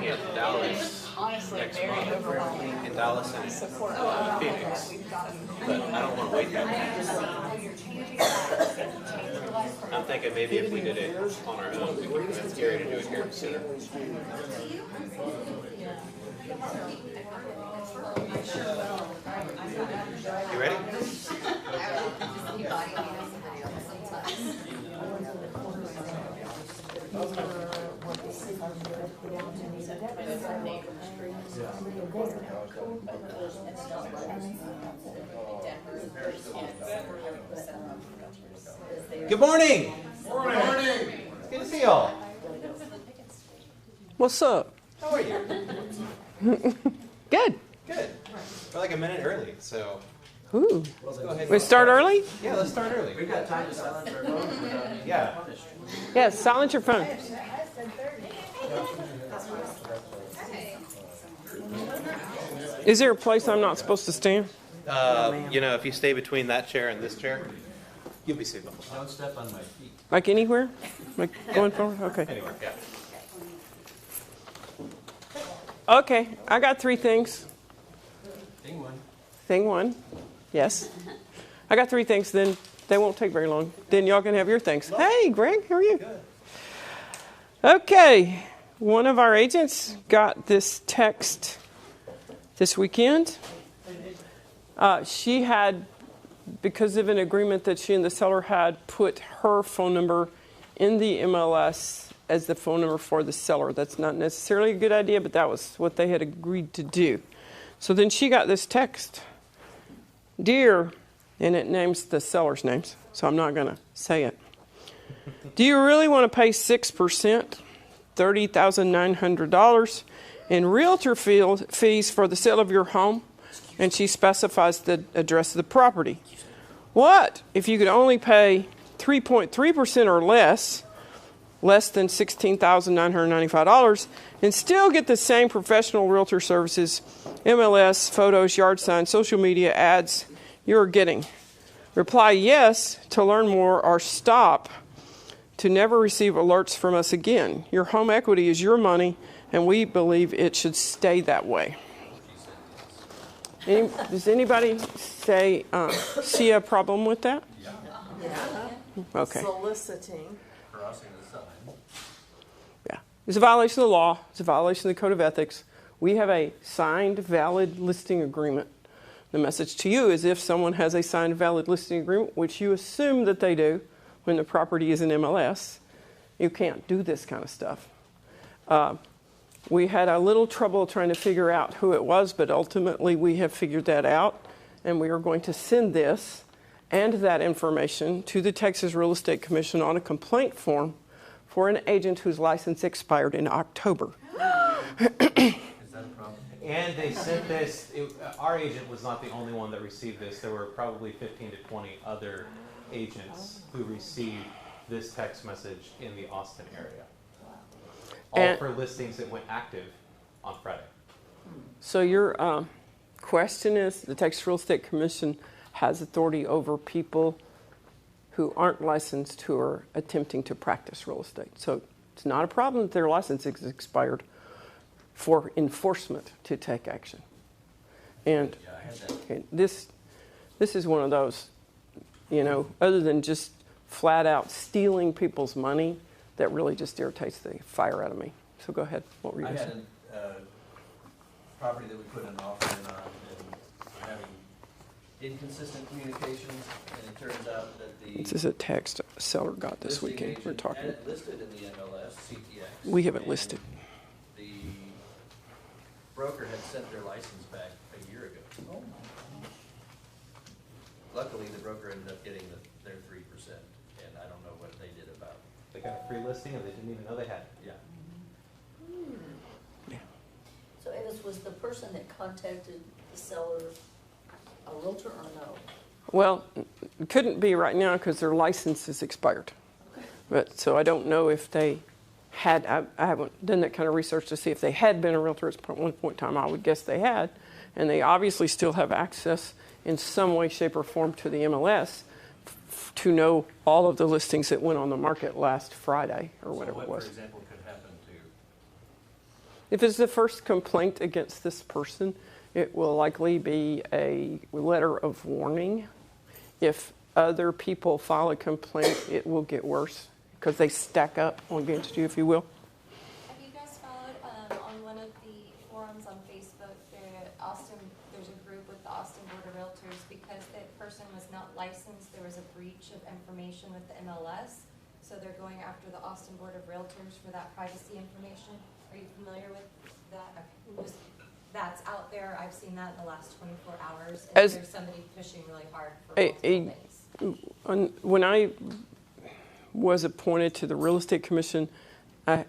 in Dallas next month, in Dallas and Phoenix, but I don't want to wait that long. I'm thinking maybe if we did it on our own, we could convince Gary to do it here sooner. You ready? Good morning. Morning. Good to see y'all. What's up? How are you? Good. Good. We're like a minute early, so Ooh. let's go ahead. We start early? Yeah, let's start early. We've got time to silence our phones without Yeah. punished. Yeah, silence your phone. Is there a place I'm not supposed to stand? If you stay between that chair and this chair, you'll be safe. Don't step on my feet. Like anywhere? Like going forward? Okay. Anyway, yeah. Okay, I got 3 things. Thing one. Thing 1. Yes. I got 3 things, then they won't take very long. Then y'all can have your things. Hey, Greg, how are you? Good. Okay. One of our agents got this text this weekend. She had, because of an agreement that she and the seller had, put her phone number in the MLS as the phone number for the seller. That's not necessarily a good idea, but that was what they had agreed to do. So then she got this text. Dear, and it names the seller's names, so I'm not going to say it. Do you really want to pay 6%, $30,900 in realtor fees for the sale of your home? And she specifies the address of the property. What if you could only pay 3.3% or less than $16,995, and still get the same professional realtor services, MLS, photos, yard signs, social media ads you're getting? Reply yes to learn more, or stop to never receive alerts from us again. Your home equity is your money, and we believe it should stay that way. Does anybody see a problem with that? Yeah. Okay. Soliciting. Crossing the sign. Yeah. It's a violation of the law. It's a violation of the Code of Ethics. We have a signed, valid listing agreement. The message to you is if someone has a signed, valid listing agreement, which you assume that they do when the property is in MLS, you can't do this kind of stuff. We had a little trouble trying to figure out who it was, but ultimately we have figured that out, and we are going to send this and that information to the Texas Real Estate Commission on a complaint form for an agent whose license expired in October. Is that a problem? And they sent this, our agent was not the only one that received this. There were probably 15 to 20 other agents who received this text message in the Austin area. All for listings that went active on Friday. So your question is, the Texas Real Estate Commission has authority over people who aren't licensed who are attempting to practice real estate. So it's not a problem that their license is expired for enforcement to take action. And Yeah, I had that. this is one of those, other than just flat out stealing people's money, that really just irritates the fire out of me. So go ahead. What were you I going to had say? a property that we put an offer in on, and having inconsistent communications, and it turns out that the This is a text a seller got this listing weekend. We're agent talking. had it listed in the MLS, CTX. We haven't and listed. The broker had sent their license back a year ago. Luckily, the broker ended up getting their 3%, and I don't know what they did about it. They got a free listing and they didn't even know they had it. Yeah. So Edis, was the person that contacted the seller a realtor or no? Well, it couldn't be right now because their license is expired. But so I don't know if they had. I haven't done that kind of research to see if they had been a realtor at one point in time. I would guess they had, and they obviously still have access in some way, shape, or form to the MLS to know all of the listings that went on the market last Friday or whatever So it what, was. for example, could happen If it's the first complaint against this person, it will likely be a letter of warning. If other people file a complaint, it will get worse because they stack up against you, if you will. Have you guys followed on one of the forums on Facebook, there's a group with the Austin Board of Realtors because that person was not licensed, there was a breach of information with the MLS. So they're going after the Austin Board of Realtors for that privacy information. Are you familiar with that? Okay. That's out there. I've seen that in the last 24 hours. And As- there's somebody pushing really hard for multiple things. When I was appointed to the Real Estate Commission, I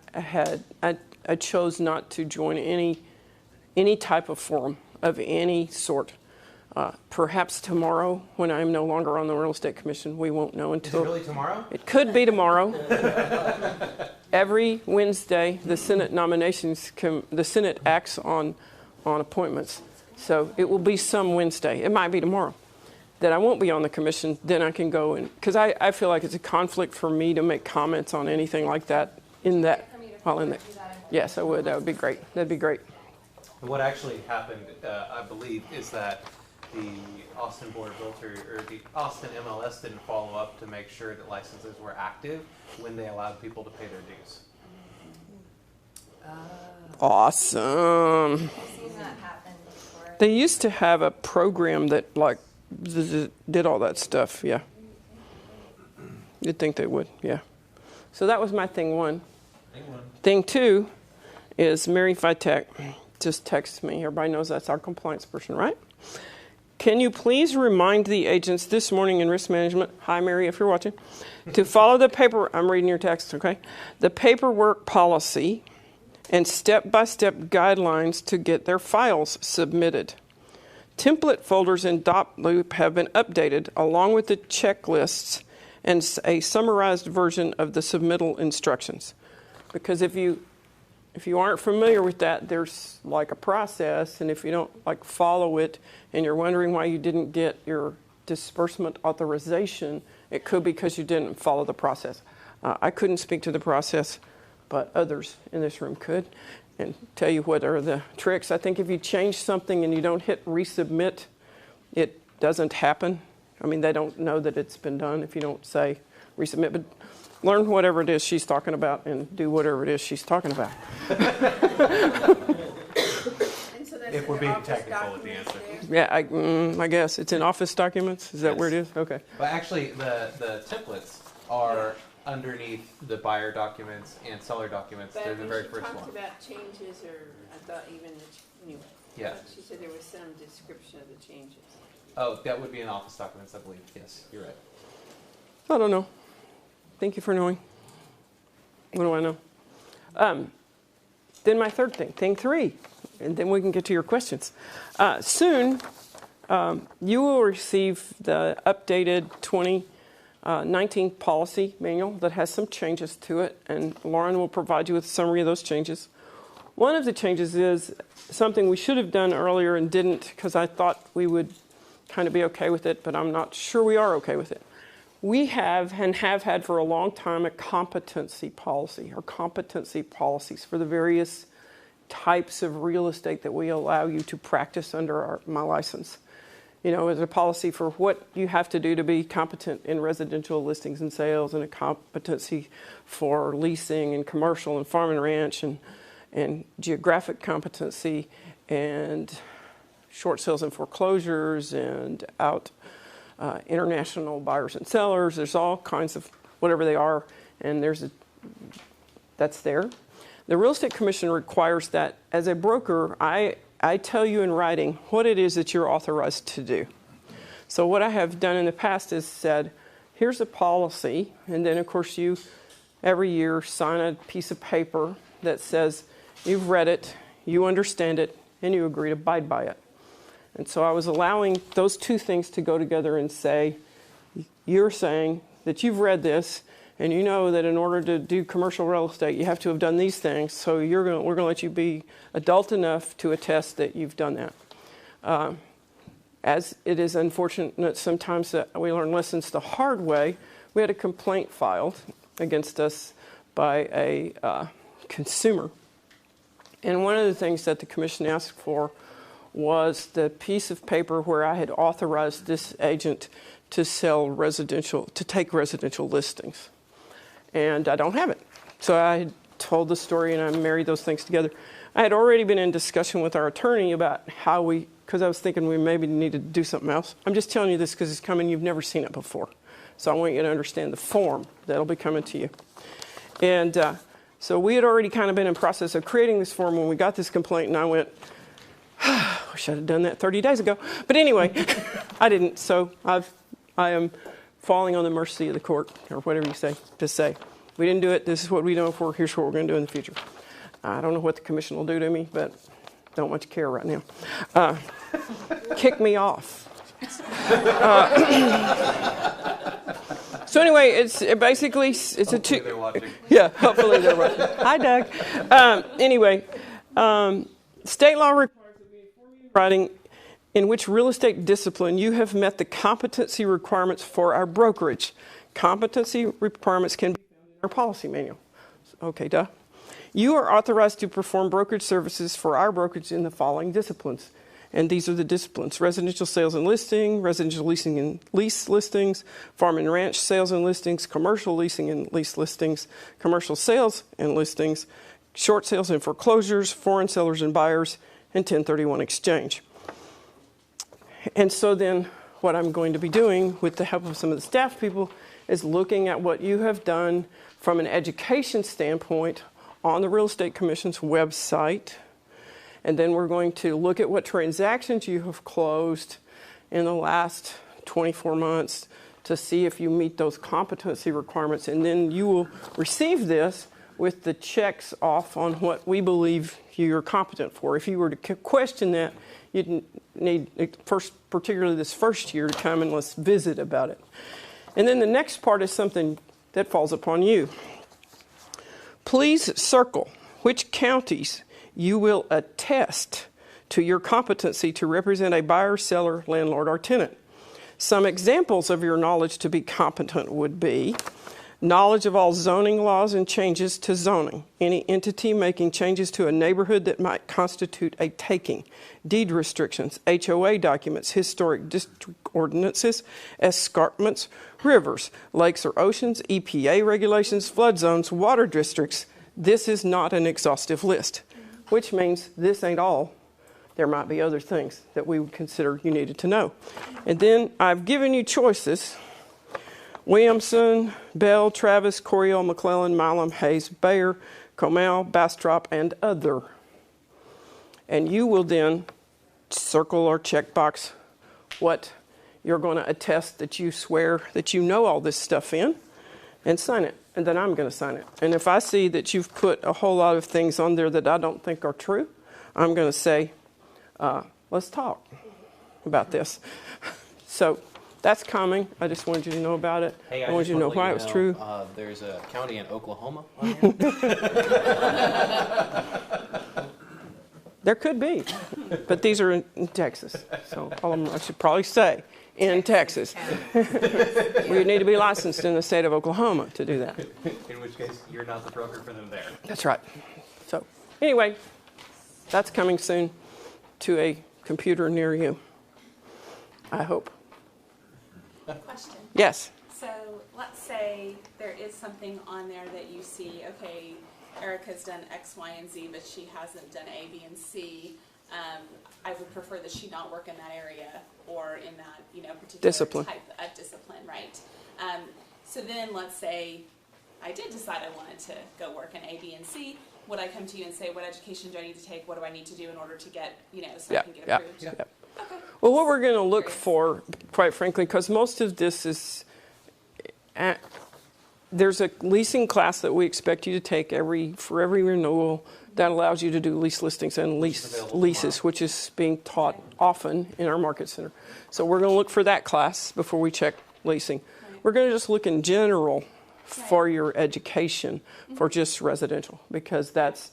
chose not to join any type of forum of any sort. Perhaps tomorrow, when I'm no longer on the Real Estate Commission, we won't know Is it until. really tomorrow? It could be tomorrow. Every Wednesday, the Senate the Senate acts on appointments. So it will be some Wednesday. It might be tomorrow that I won't be on the commission. Then I can go and, because I feel like it's a conflict for me to make comments on anything like that in that, For me to while in there. do that Yes, I would. That would be great. That'd be great. And what actually happened, I believe, is that the Austin Board of Realtors or the Austin MLS didn't follow up to make sure that licenses were active when they allowed people to pay their dues. Awesome. I've seen that happen before. They used to have a program that like did all that stuff. Yeah. You'd think they would. Yeah. So that was my thing one. Thing two is Mary Vitek just texted me. Everybody knows that's our compliance person, right? Can you please remind the agents this morning in risk management, hi Mary if you're watching, to follow the I'm reading your text, okay? The paperwork policy and step-by-step guidelines to get their files submitted. Template folders in DocLoop have been updated along with the checklists and a summarized version of the submittal instructions. Because if you aren't familiar with that, there's like a process, and if you don't like follow it and you're wondering why you didn't get your disbursement authorization, it could be because you didn't follow the process. I couldn't speak to the process, but others in this room could and tell you what are the tricks. I think if you change something and you don't hit resubmit, it doesn't happen. I mean, they don't know that it's been done if you don't say resubmit, but learn whatever it is she's talking about and do whatever it is she's talking about. And so that's If we're in being office technical with the documents answer. there? Yeah, I guess. It's in office documents? Is that where it is? Okay. But actually, the templates are underneath the buyer documents and seller documents. But They're the when very she first talked one. about changes, or I thought even Yeah. she said there was some description of the changes. Oh, that would be in office documents, I believe. Yes, you're right. I don't know. Thank you for knowing. What do I know? Then my third thing three, and then we can get to your questions. Soon, you will receive the updated 2019 policy manual that has some changes to it, and Lauren will provide you with a summary of those changes. One of the changes is something we should have done earlier and didn't because I thought we would kind of be okay with it, but I'm not sure we are okay with it. We have and have had for a long time a competency policy or competency policies for the various types of real estate that we allow you to practice under my license. You know, there's a policy for what you have to do to be competent in residential listings and sales, and a competency for leasing and commercial and farm and ranch, and geographic competency and short sales and foreclosures and international buyers and sellers. There's all kinds of whatever they are, and that's there. The Real Estate Commission requires that as a broker, I tell you in writing what it is that you're authorized to do. So what I have done in the past is said, here's a policy, and then of course you every year sign a piece of paper that says you've read it, you understand it, and you agree to abide by it. And so I was allowing those two things to go together and say, you're saying that you've read this and you know that in order to do commercial real estate, you have to have done these things. So we're going to let you be adult enough to attest that you've done that. As it is unfortunate sometimes that we learn lessons the hard way, we had a complaint filed against us by a consumer And one of the things that the commission asked for was the piece of paper where I had authorized this agent to take residential listings. And I don't have it. So I had told the story and I married those things together. I had already been in discussion with our attorney about how because I was thinking we maybe needed to do something else. I'm just telling you this because it's coming. You've never seen it before. So I want you to understand the form that'll be coming to you. And so we had already kind of been in process of creating this form when we got this complaint, and I went, wish I'd have done that 30 days ago. But anyway, I didn't. So I am falling on the mercy of the court, or whatever you say, to say, we didn't do it. This is what we done it for. Here's what we're going to do in the future. I don't know what the commission will do to me, but don't much care right now. Kick me off. So anyway, it's basically it's Hopefully a two. they're watching. Yeah, hopefully they're watching. Hi, Doug. Anyway, state law requires that we inform you in writing in which real estate discipline you have met the competency requirements for our brokerage. Competency requirements can be found in our policy manual. Okay, duh. You are authorized to perform brokerage services for our brokerage in the following disciplines. And these are the disciplines: residential sales and listing, residential leasing and lease listings, farm and ranch sales and listings, commercial leasing and lease listings, commercial sales and listings, short sales and foreclosures, foreign sellers and buyers, and 1031 exchange. And so then what I'm going to be doing with the help of some of the staff people is looking at what you have done from an education standpoint on the Real Estate Commission's website. And then we're going to look at what transactions you have closed in the last 24 months to see if you meet those competency requirements. And then you will receive this with the checks off on what we believe you're competent for. If you were to question that, you'd need, particularly this first year, to come and let's visit about it. And then the next part is something that falls upon you. Please circle which counties you will attest to your competency to represent a buyer, seller, landlord, or tenant. Some examples of your knowledge to be competent would be knowledge of all zoning laws and changes to zoning, any entity making changes to a neighborhood that might constitute a taking, deed restrictions, HOA documents, historic district ordinances, escarpments, rivers, lakes or oceans, EPA regulations, flood zones, water districts. This is not an exhaustive list, which means this ain't all. There might be other things that we would consider you needed to know. And then I've given you choices: Williamson, Bell, Travis, Coryell, McClellan, Milam, Hayes, Bayer, Comal, Bastrop, and other. And you will then circle or check box what you're going to attest that you swear that you know all this stuff in, and sign it. And then I'm going to sign it. And if I see that you've put a whole lot of things on there that I don't think are true, I'm going to say, let's talk about this. So that's coming. I just wanted you to know about it. Hey, I wanted you to know why it was true. There's a county in Oklahoma on here. There could be, but these are in Texas. So all of them, I should probably say, in Texas. We need to be licensed in the state of Oklahoma to do that. In which case, you're not the broker for them there. That's right. So anyway, that's coming soon to a computer near you, I hope. Question. Yes. So let's say there is something on there that you see, okay, Erica's done X, Y, and Z, but she hasn't done A, B, and C. I would prefer that she not work in that area or in that, particular Discipline. type of discipline, right? So then let's say I did decide I wanted to go work in A, B, and C. Would I come to you and say, what education do I need to take? What do I need to do in order to get, so I can get approved? Yeah. Okay. Well, what we're going to look for, quite frankly, because most of this is, there's a leasing class that we expect you to take for every renewal that allows you to do lease listings and leases, which is being taught often in our market center. So we're going to look for that class before we check leasing. Right. We're going to just look in general for your education for just residential, because that's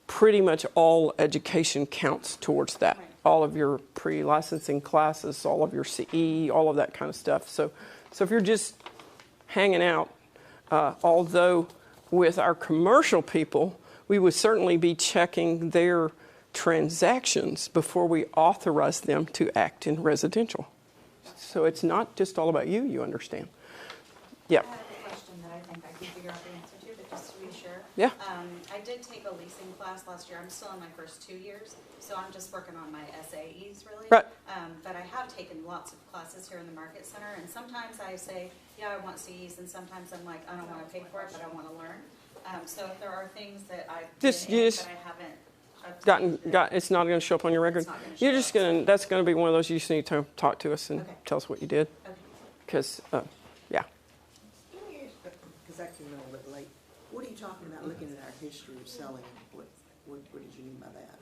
pretty much all education counts towards that. Right. All of your pre-licensing classes, all of your CE, all of that kind of stuff. So if you're just hanging out, although with our commercial people, we would certainly be checking their transactions before we authorize them to act in residential. So it's not just all about you, you understand. Yeah. I have a question that I think I can figure out the answer to, but just to be sure. Yeah. I did take a leasing class last year. I'm still in my first 2 years, so I'm just working on my SAEs really. Right. But I have taken lots of classes here in the Market Center, and sometimes I say, yeah, I want CEs, and sometimes I'm like, I don't want to pay for it, but I want to learn. So if there are things that I've Just- been you in, just but I haven't It's not going to show up on your record. It's not gonna show You're up. just going to, that's going to be one of those you just need to talk to us and Okay. tell us what you did. Okay. Because, yeah. Because that came in a little late. What are you talking about, looking at our history of selling? What did you mean by that?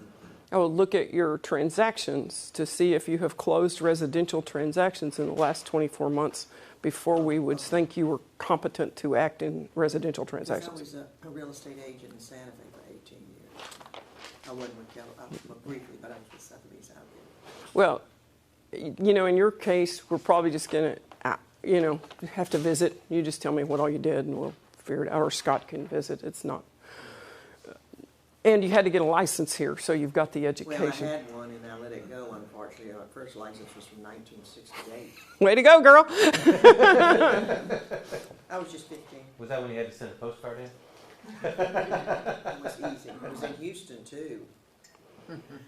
I will look at your transactions to see if you have closed residential transactions in the last 24 months before we would think you were competent to act in residential Because transactions. I was a real estate agent in Santa Fe for 18 years. I wasn't with Keller, briefly, but I was with Sotheby's out there. Well, you know, in your case, we're probably just going to, have to visit. You just tell me what all you did and we'll figure it out. Or Scott can visit. It's not. And you had to get a license here, so you've got the Well, I education. had one and I let it go, unfortunately. My first license was from 1968. Way to go, girl. I was just 15. Was that when you had to send a postcard in? It was easy. It was in Houston, too.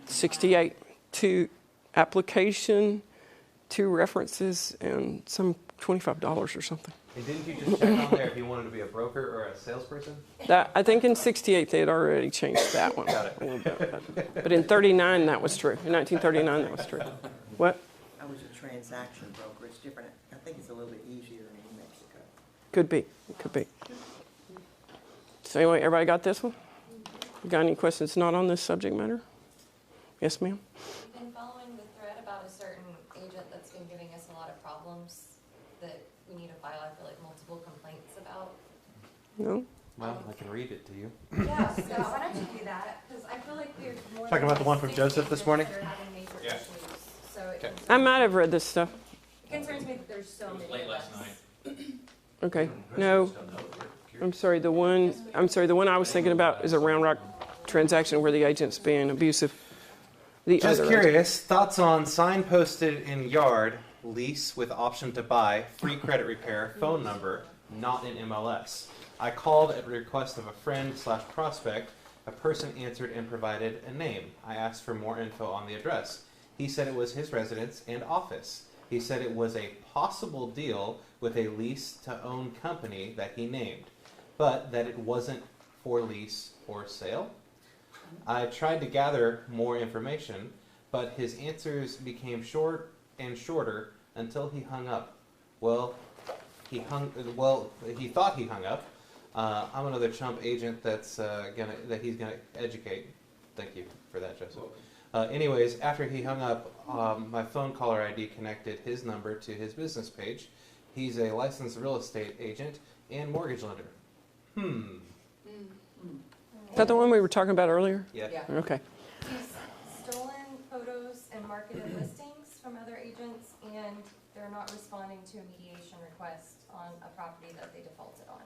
68. 2 application, 2 references, and some $25 or something. And didn't you just check on there if you wanted to be a broker or a salesperson? That, I think in 68 they had already changed that one. Got it. a little bit. But in 39 that was true. In 1939 that was true. What? I was a transaction broker. It's different. I think it's a little bit easier in New Mexico. Could be. It could be. So anyway, everybody got this one? You got any questions not on this subject matter? Yes, ma'am? We've been following the thread about a certain agent that's been giving us a lot of problems that we need to file, I feel like, multiple complaints about. No? Well, I can read it to you. Yeah, so why don't you do that? Because I feel like there's more Talking than about the one like from 6 Joseph this agents morning? that are having major Yeah. issues. So it Okay. I might have read this stuff. concerns me that there's so many of us. Okay. No. I'm sorry, the one I was thinking about is a Round Rock transaction where the agent's being abusive. The Just other agent- curious, thoughts on sign posted in yard, lease with option to buy, free credit repair, phone number, not in MLS. I called at request of a friend/prospect. A person answered and provided a name. I asked for more info on the address. He said it was his residence and office. He said it was a possible deal with a lease-to-own company that he named, but that it wasn't for lease or sale. I tried to gather more information, but his answers became short and shorter until he hung up. He thought he hung up. I'm another chump agent that he's gonna educate. Thank you for that, Joseph. Anyways, after he hung up, my phone caller ID connected his number to his business page. He's a licensed real estate agent and mortgage lender. Is that the one we were talking about earlier? Yeah. Okay. He's stolen photos and marketed listings from other agents, and they're not responding to a mediation request on a property that they defaulted on.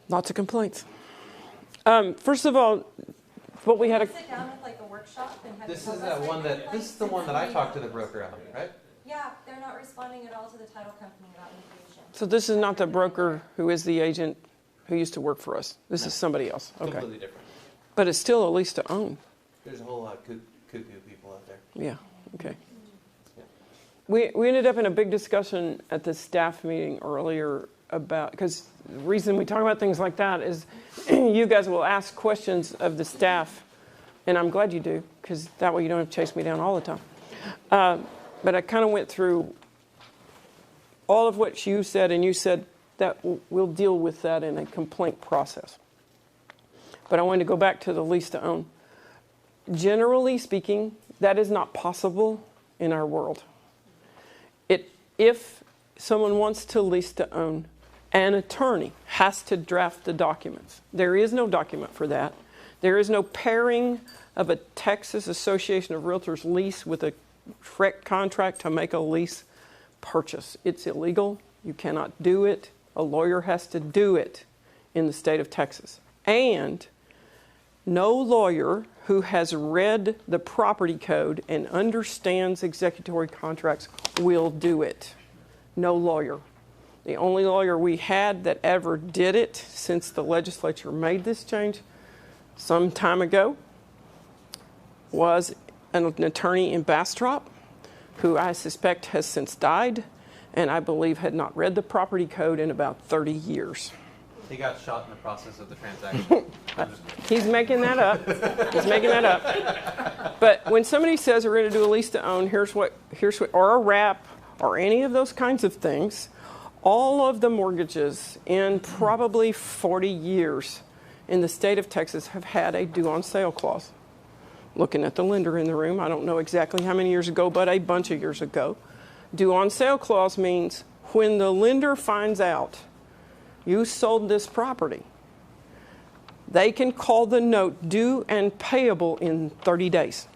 Lots of complaints. First of all, what we had a Sit down with like a workshop and have. This you is tell us that one their that. This is complaints the and one that then I we- talked to the broker on, right? Yeah, they're not responding at all to the title company about mediation. So this is not the broker who is the agent who used to work for us. This No. is somebody else. Okay. Completely different. But it's still a lease to own. There's a whole lot of cuckoo people out there. Yeah. Okay. Yeah. We ended up in a big discussion at the staff meeting earlier about, because the reason we talk about things like that is you guys will ask questions of the staff, and I'm glad you do, because that way you don't have to chase me down all the time. But I kind of went through all of what you said, and you said that we'll deal with that in a complaint process. But I wanted to go back to the lease to own. Generally speaking, that is not possible in our world. If someone wants to lease to own, an attorney has to draft the documents. There is no document for that. There is no pairing of a Texas Association of Realtors lease with a FREC contract to make a lease purchase. It's illegal. You cannot do it. A lawyer has to do it. in the state of Texas. And no lawyer who has read the property code and understands executory contracts will do it. No lawyer. The only lawyer we had that ever did it since the legislature made this change some time ago was an attorney in Bastrop, who I suspect has since died, and I believe had not read the property code in about 30 years. He got shot in the process of the transaction. He's making that up. He's making that up. But when somebody says we're going to do a lease to own, here's what, or a wrap, or any of those kinds of things, all of the mortgages in probably 40 years in the state of Texas have had a due on sale clause. Looking at the lender in the room, I don't know exactly how many years ago, but a bunch of years ago. Due on sale clause means when the lender finds out you sold this property, they can call the note due and payable in 30 days.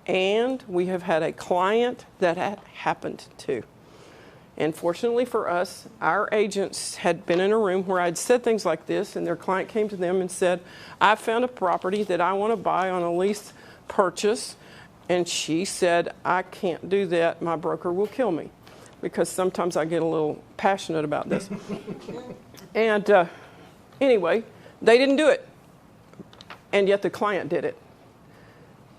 And we have had a client that happened to. And fortunately for us, our agents had been in a room where I'd said things like this, and their client came to them and said, I found a property that I want to buy on a lease purchase. And she said, I can't do that. My broker will kill me. Because sometimes I get a little passionate about this. And anyway, they didn't do it. And yet the client did it.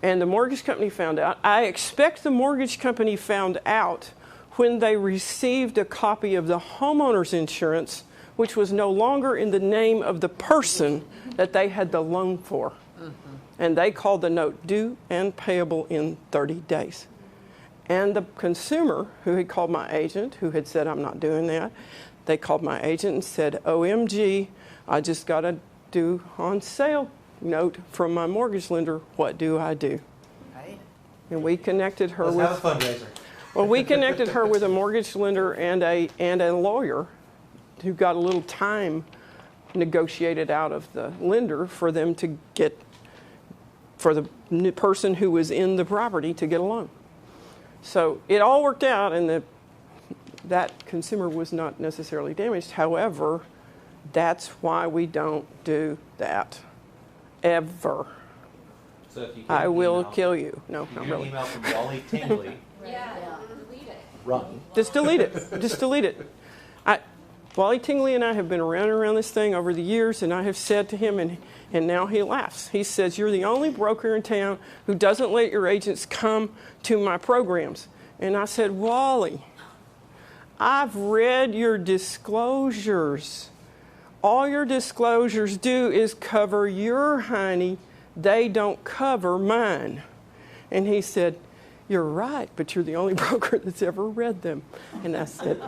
And the mortgage company found out. I expect the mortgage company found out when they received a copy of the homeowner's insurance, which was no longer in the name of the person that they had the loan for. And they called the note due and payable in 30 days. And the consumer, who had called my agent, who had said, I'm not doing that, they called my agent and said, OMG, I just got a due on sale note from my mortgage lender. What do I do? Right. And we connected her Let's with... have a fundraiser. Well, we connected her with a mortgage lender and a lawyer who got a little time negotiated out of the lender for them to get, for the person who was in the property to get a loan. So it all worked out, and that consumer was not necessarily damaged. However, that's why we don't do that, ever. So if you get I an will email- kill you. No, if you not get an really. email from Wally Tingley, Yeah, delete it. run. Just delete it. Just delete it. Wally Tingley and I have been around this thing over the years, and I have said to him, and now he laughs. He says, you're the only broker in town who doesn't let your agents come to my programs. And I said, Wally, I've read your disclosures. All your disclosures do is cover your honey. They don't cover mine. And he said, you're right, but you're the only broker that's ever read them. And I said,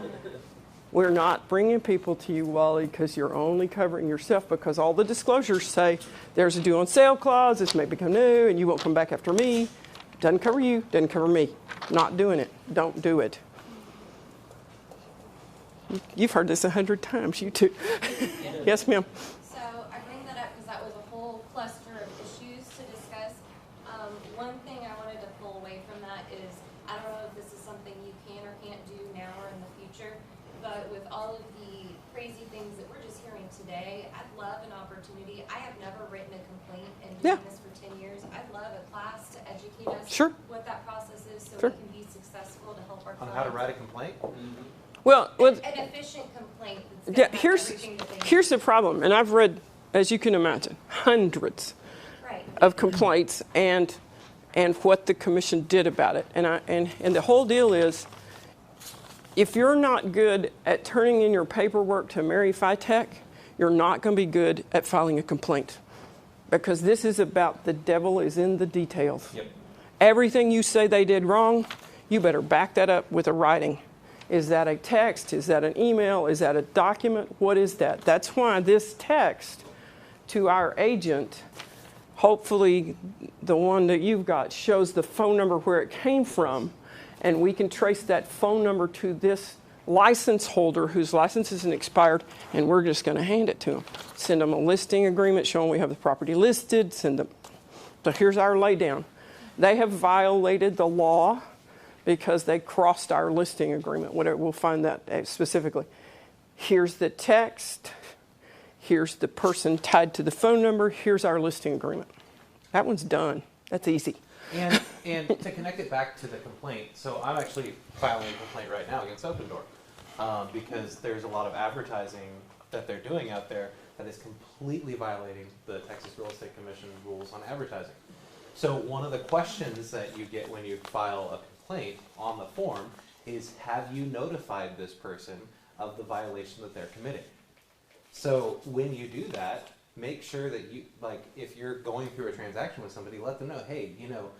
we're not bringing people to you, Wally, because you're only covering yourself, because all the disclosures say there's a due on sale clause, this may become new, and you won't come back after me. Doesn't cover you, doesn't cover me. Not doing it. Don't do it. You've heard this 100 times, you too. Yes, ma'am. So I bring that up because that was a whole cluster of issues to discuss. One thing I wanted to pull away from that is, I don't know if this is something you can or can't do now or in the future, but with all of the crazy things that we're just hearing today, I'd love an opportunity. I have never written a complaint and doing this for 10 years. I'd love a class to educate us Sure. what that process is so Sure. we can be successful to help our On clients. how to write a complaint? Well, An efficient complaint that's yeah, gonna have here's everything that they need. the problem, and I've read, as you can imagine, hundreds Right. of complaints and what the commission did about it. And the whole deal is, if you're not good at turning in your paperwork to Mary FiTech, you're not going to be good at filing a complaint. Because this is about the devil is in the details. Yep. Everything you say they did wrong, you better back that up with a writing. Is that a text? Is that an email? Is that a document? What is that? That's why this text to our agent, hopefully the one that you've got, shows the phone number where it came from, and we can trace that phone number to this license holder whose license isn't expired, and we're just going to hand it to them. Send them a listing agreement showing we have the property listed. Send them. So here's our laydown. They have violated the law because they crossed our listing agreement. Whatever, we'll find that specifically. Here's the text. Here's the person tied to the phone number. Here's our listing agreement. That one's done. That's easy. And to connect it back to the complaint, so I'm actually filing a complaint right now against Open Door because there's a lot of advertising that they're doing out there that is completely violating the Texas Real Estate Commission rules on advertising. So one of the questions that you get when you file a complaint on the form is, have you notified this person of the violation that they're committing? So when you do that, make sure that you, like, if you're going through a transaction with somebody, let them know, hey, you know,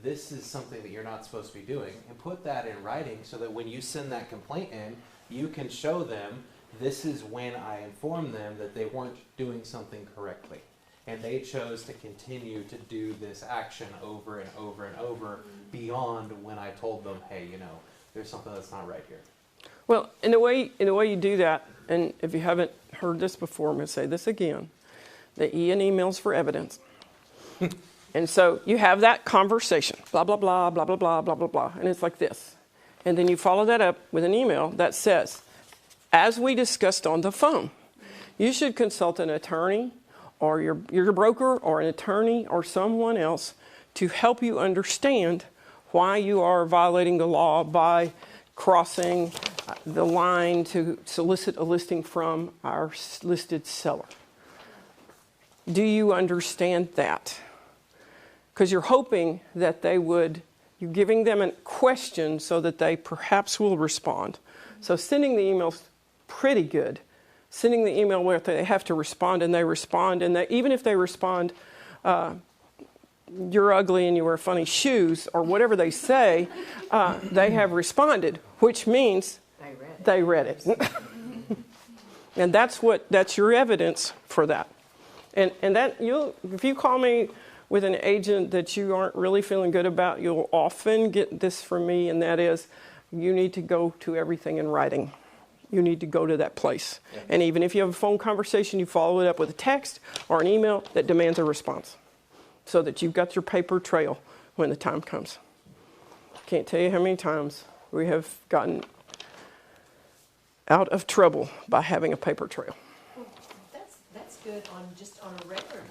this is something that you're not supposed to be doing, and put that in writing so that when you send that complaint in, you can show them, this is when I informed them that they weren't doing something correctly. And they chose to continue to do this action over and over and over beyond when I told them, hey, you know, there's something that's not right here. Well, in the way you do that, and if you haven't heard this before, I'm going to say this again, the emails for evidence. And so you have that conversation, blah, blah, blah, blah, blah, blah, blah, blah, blah, and it's like this. And then you follow that up with an email that says, as we discussed on the phone, you should consult an attorney or your broker or an attorney or someone else to help you understand why you are violating the law by crossing the line to solicit a listing from our listed seller. Do you understand that? Because you're hoping that you're giving them a question so that they perhaps will respond. So sending the email's pretty good. Sending the email where they have to respond, and they respond, and even if they respond, you're ugly and you wear funny shoes, or whatever they say, they have responded, which means they read it. And that's your evidence for that. And that if you call me with an agent that you aren't really feeling good about, you'll often get this from me, and that is, you need to go to everything in writing. You need to go to that place. Yeah. And even if you have a phone conversation, you follow it up with a text or an email that demands a response so that you've got your paper trail when the time comes. Can't tell you how many times we have gotten out of trouble by having a paper trail. Well, that's good on a regular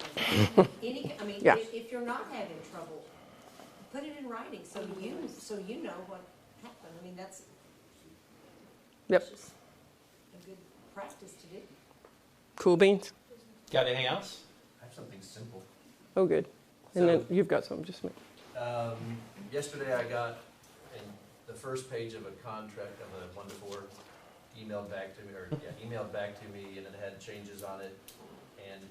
basis. Yeah. If you're not having trouble, put it in writing so you know what happened. I mean, that's just a good practice to do. Cool beans. Got anything else? I have something simple. Oh, good. And then you've got something, just a minute. Yesterday I got the first page of a contract of a 1-4 emailed back to me, and it had changes on it, and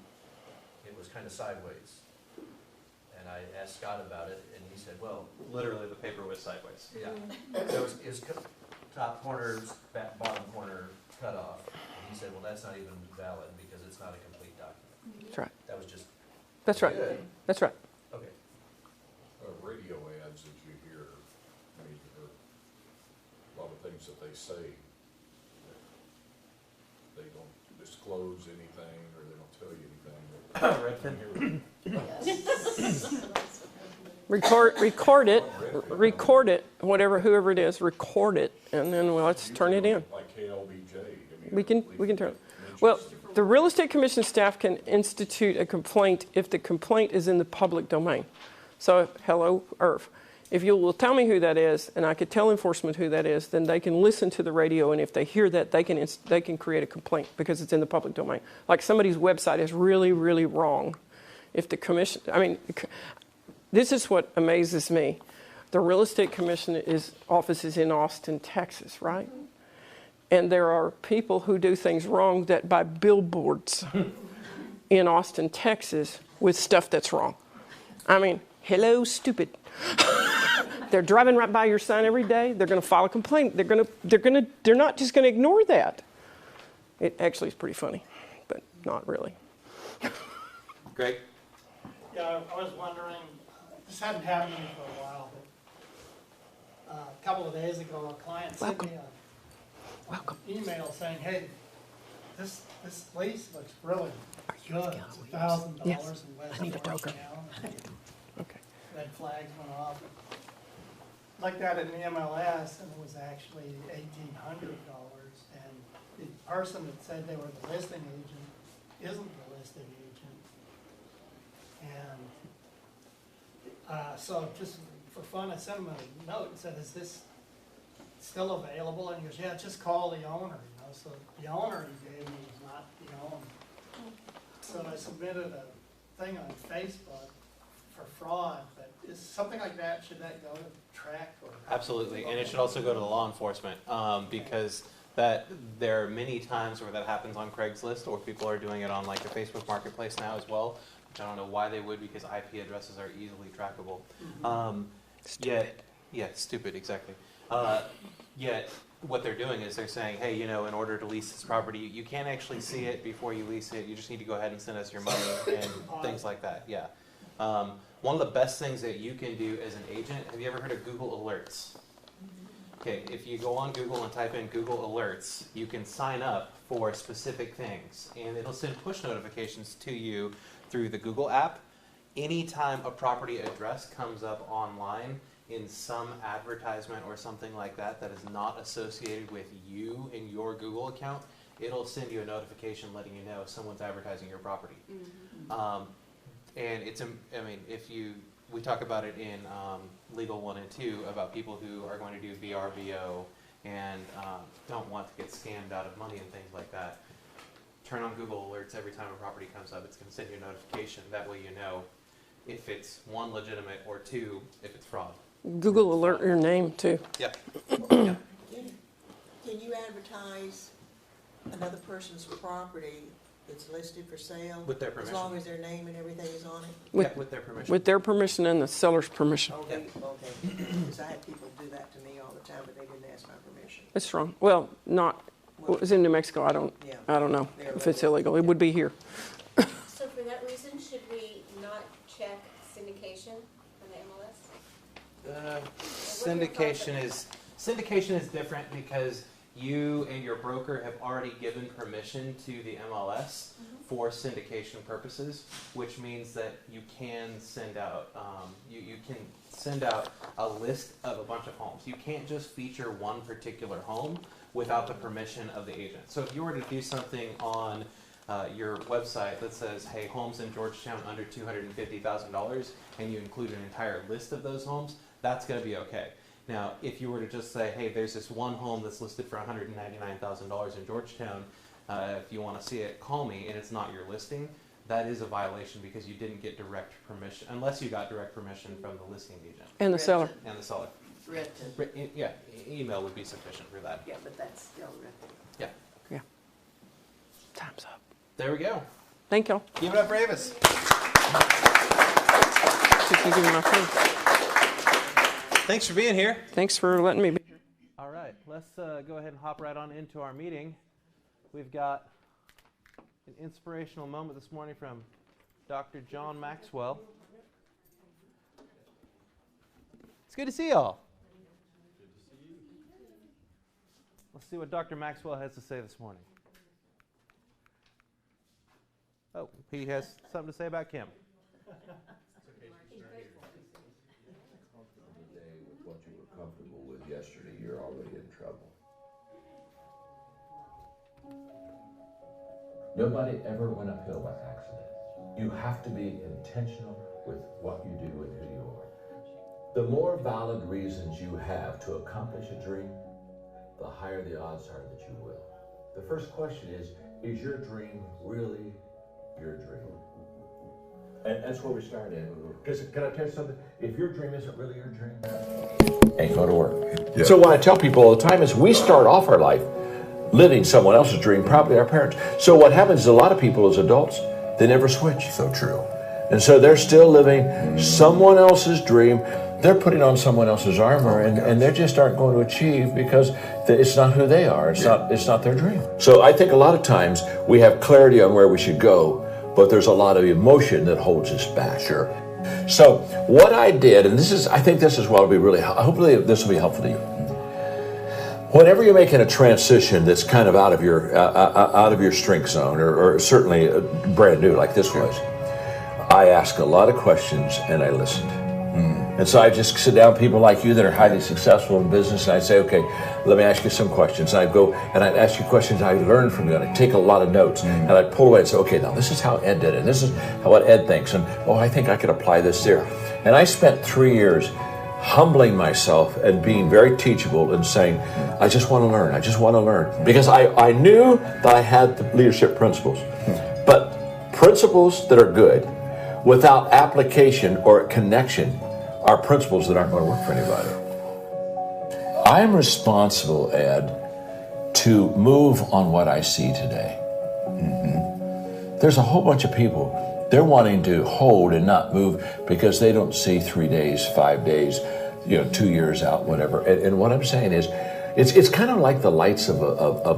it was kind of sideways. And I asked Scott about it, and he said, well, Literally, the paper was sideways. yeah. So it was top corner, bottom corner cut off. And he said, well, that's not even valid because it's not a complete document. That's right. That was just That's right. good. That's right. Okay. Radio ads that you hear, I mean, there are a lot of things that they say. They don't disclose anything, or they don't tell you anything. Redfin. Record it, whoever it is, record it, and then let's turn it in. Like KLBJ. I We mean, can turn it. Well, the Real Estate Commission staff can institute a complaint if the complaint is in the public domain. So, hello, Irv. If you will tell me who that is, and I could tell enforcement who that is, then they can listen to the radio, and if they hear that, they can create a complaint because it's in the public domain. Like somebody's website is really, really wrong. If the commission, this is what amazes me. The Real Estate Commission office is in Austin, Texas, right? And there are people who do things wrong that buy billboards in Austin, Texas with stuff that's wrong. I mean, hello, stupid. They're driving right by your sign every day. They're going to file a complaint. They're not just going to ignore that. It actually is pretty funny, but not really. Greg? Yeah, I was wondering, this hadn't happened to me for a while, but a couple of days ago, a client sent me an email saying, hey, this lease looks really good. It's $1,000 in West Orange County. Okay. Red flags went off. Like that in the MLS, and it was actually $1,800. And the person that said they were the listing agent isn't the listing agent. And so just for fun, I sent him a note and said, is this still available? And he goes, yeah, just call the owner, you know. So the owner he gave me is not the owner. So I submitted a thing on Facebook for fraud, but is something like that, should that go to track or? Absolutely, and it should also go to the law enforcement, because there are many times where that happens on Craigslist, or people are doing it on like the Facebook Marketplace now as well, which I don't know why they would, because IP addresses are easily trackable. Stupid, exactly. Yet what they're doing is they're saying, hey, you know, in order to lease this property, you can't actually see it before you lease it. You just need to go ahead and send us your money and things like that. Yeah. One of the best things that you can do as an agent, have you ever heard of Google Alerts? Okay, if you go on Google and type in Google Alerts, you can sign up for specific things, and it'll send push notifications to you through the Google app. Anytime a property address comes up online in some advertisement or something like that that is not associated with you and your Google account, it'll send you a notification letting you know someone's advertising your property. And it's, I mean, we talk about it in Legal 1 and 2 about people who are going to do VRBO and don't want to get scammed out of money and things like that. Turn on Google Alerts every time a property comes up. It's going to send you a notification. That way you know if it's one, legitimate, or two, if it's fraud. Google alert your name too. Yep. Can you advertise another person's property that's listed for sale? With their permission. As long as their name and everything is on it? With their permission. With their permission and the seller's permission. Okay, because I had people do that to me all the time, but they didn't ask my permission. It's wrong. Well, not, it was in New Mexico. I don't know if it's illegal. It would be here. So for that reason, should we not check syndication on the MLS? Syndication is different because you and your broker have already given permission to the MLS for syndication purposes, which means that you can send out you can send out a list of a bunch of homes. You can't just feature one particular home without the permission of the agent. So if you were to do something on your website that says, hey, homes in Georgetown under $250,000, and you include an entire list of those homes, that's going to be okay. Now, if you were to just say, hey, there's this one home that's listed for $199,000 in Georgetown, if you want to see it, call me, and it's not your listing, that is a violation because you didn't get direct permission, unless you got direct permission from the listing agent. And the seller. And the seller. Written. Yeah, email would be sufficient for that. Yeah, but that's still written. Yeah. Yeah. Time's up. There we go. Thank y'all. Give it up for Avis. Just give me my phone. Thanks for being here. Thanks for letting me be here. All right, let's go ahead and hop right on into our meeting. We've got an inspirational moment this morning from Dr. John Maxwell. It's good to see y'all. Let's see what Dr. Maxwell has to say this morning. Oh, he has something to say about Kim. What you were comfortable with yesterday, you're already in trouble. Nobody ever went uphill by accident. You have to be intentional with what you do and who you are. The more valid reasons you have to accomplish a dream, the higher the odds are that you will. The first question is your dream really your dream? And that's where we started. Because can I tell you something? If your dream isn't really your dream, ain't going to work. Yeah. So what I tell people all the time is we start off our life living someone else's dream, probably our parents. So what happens is a lot of people as adults, they never switch. So true. And so they're still living someone else's dream. They're putting on someone else's armor, and they just aren't going to achieve because it's not who they are. It's not their dream. So I think a lot of times we have clarity on where we should go, but there's a lot of emotion that holds us back. Sure. So what I did, and I think this is what will be really, hopefully this will be helpful to you. Whenever you're making a transition that's kind of out of your strength zone, or certainly brand new like this was, I ask a lot of questions and I listened. And so I just sit down with people like you that are highly successful in business, and I say, okay, let me ask you some questions. And I go and I ask you questions I learn from you, and I take a lot of notes, and I pull away and say, okay, now this is how Ed did it, and this is what Ed thinks, and I think I could apply this there. And I spent 3 years humbling myself and being very teachable and saying, I just want to learn, I just want to learn. Because I knew that I had the leadership principles, but principles that are good without application or connection are principles that aren't going to work for anybody. I am responsible, Ed, to move on what I see today. There's a whole bunch of people, they're wanting to hold and not move because they don't see 3 days, 5 days, 2 years out, whatever. And what I'm saying is, it's kind of like the lights of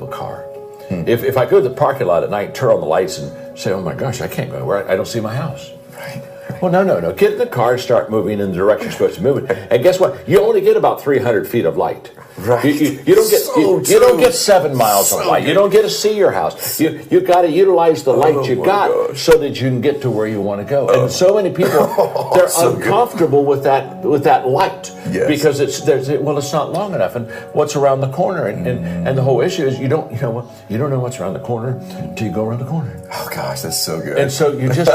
a car. If I go to the parking lot at night, turn on the lights and say, oh my gosh, I can't go where I don't see my house. Right. Well, no. Get in the car and start moving in the direction you're supposed to move it. And guess what? You only get about 300 feet of light. Right. You don't get you don't get 7 miles of light. You don't get to see your house. You got to utilize the light you got so that you can get to where you want to go. And so many people they're uncomfortable with that light because it's not long enough. And what's around the corner? And the whole issue is you don't know what's around the corner until you go around the corner. Oh gosh, that's so good. And so you just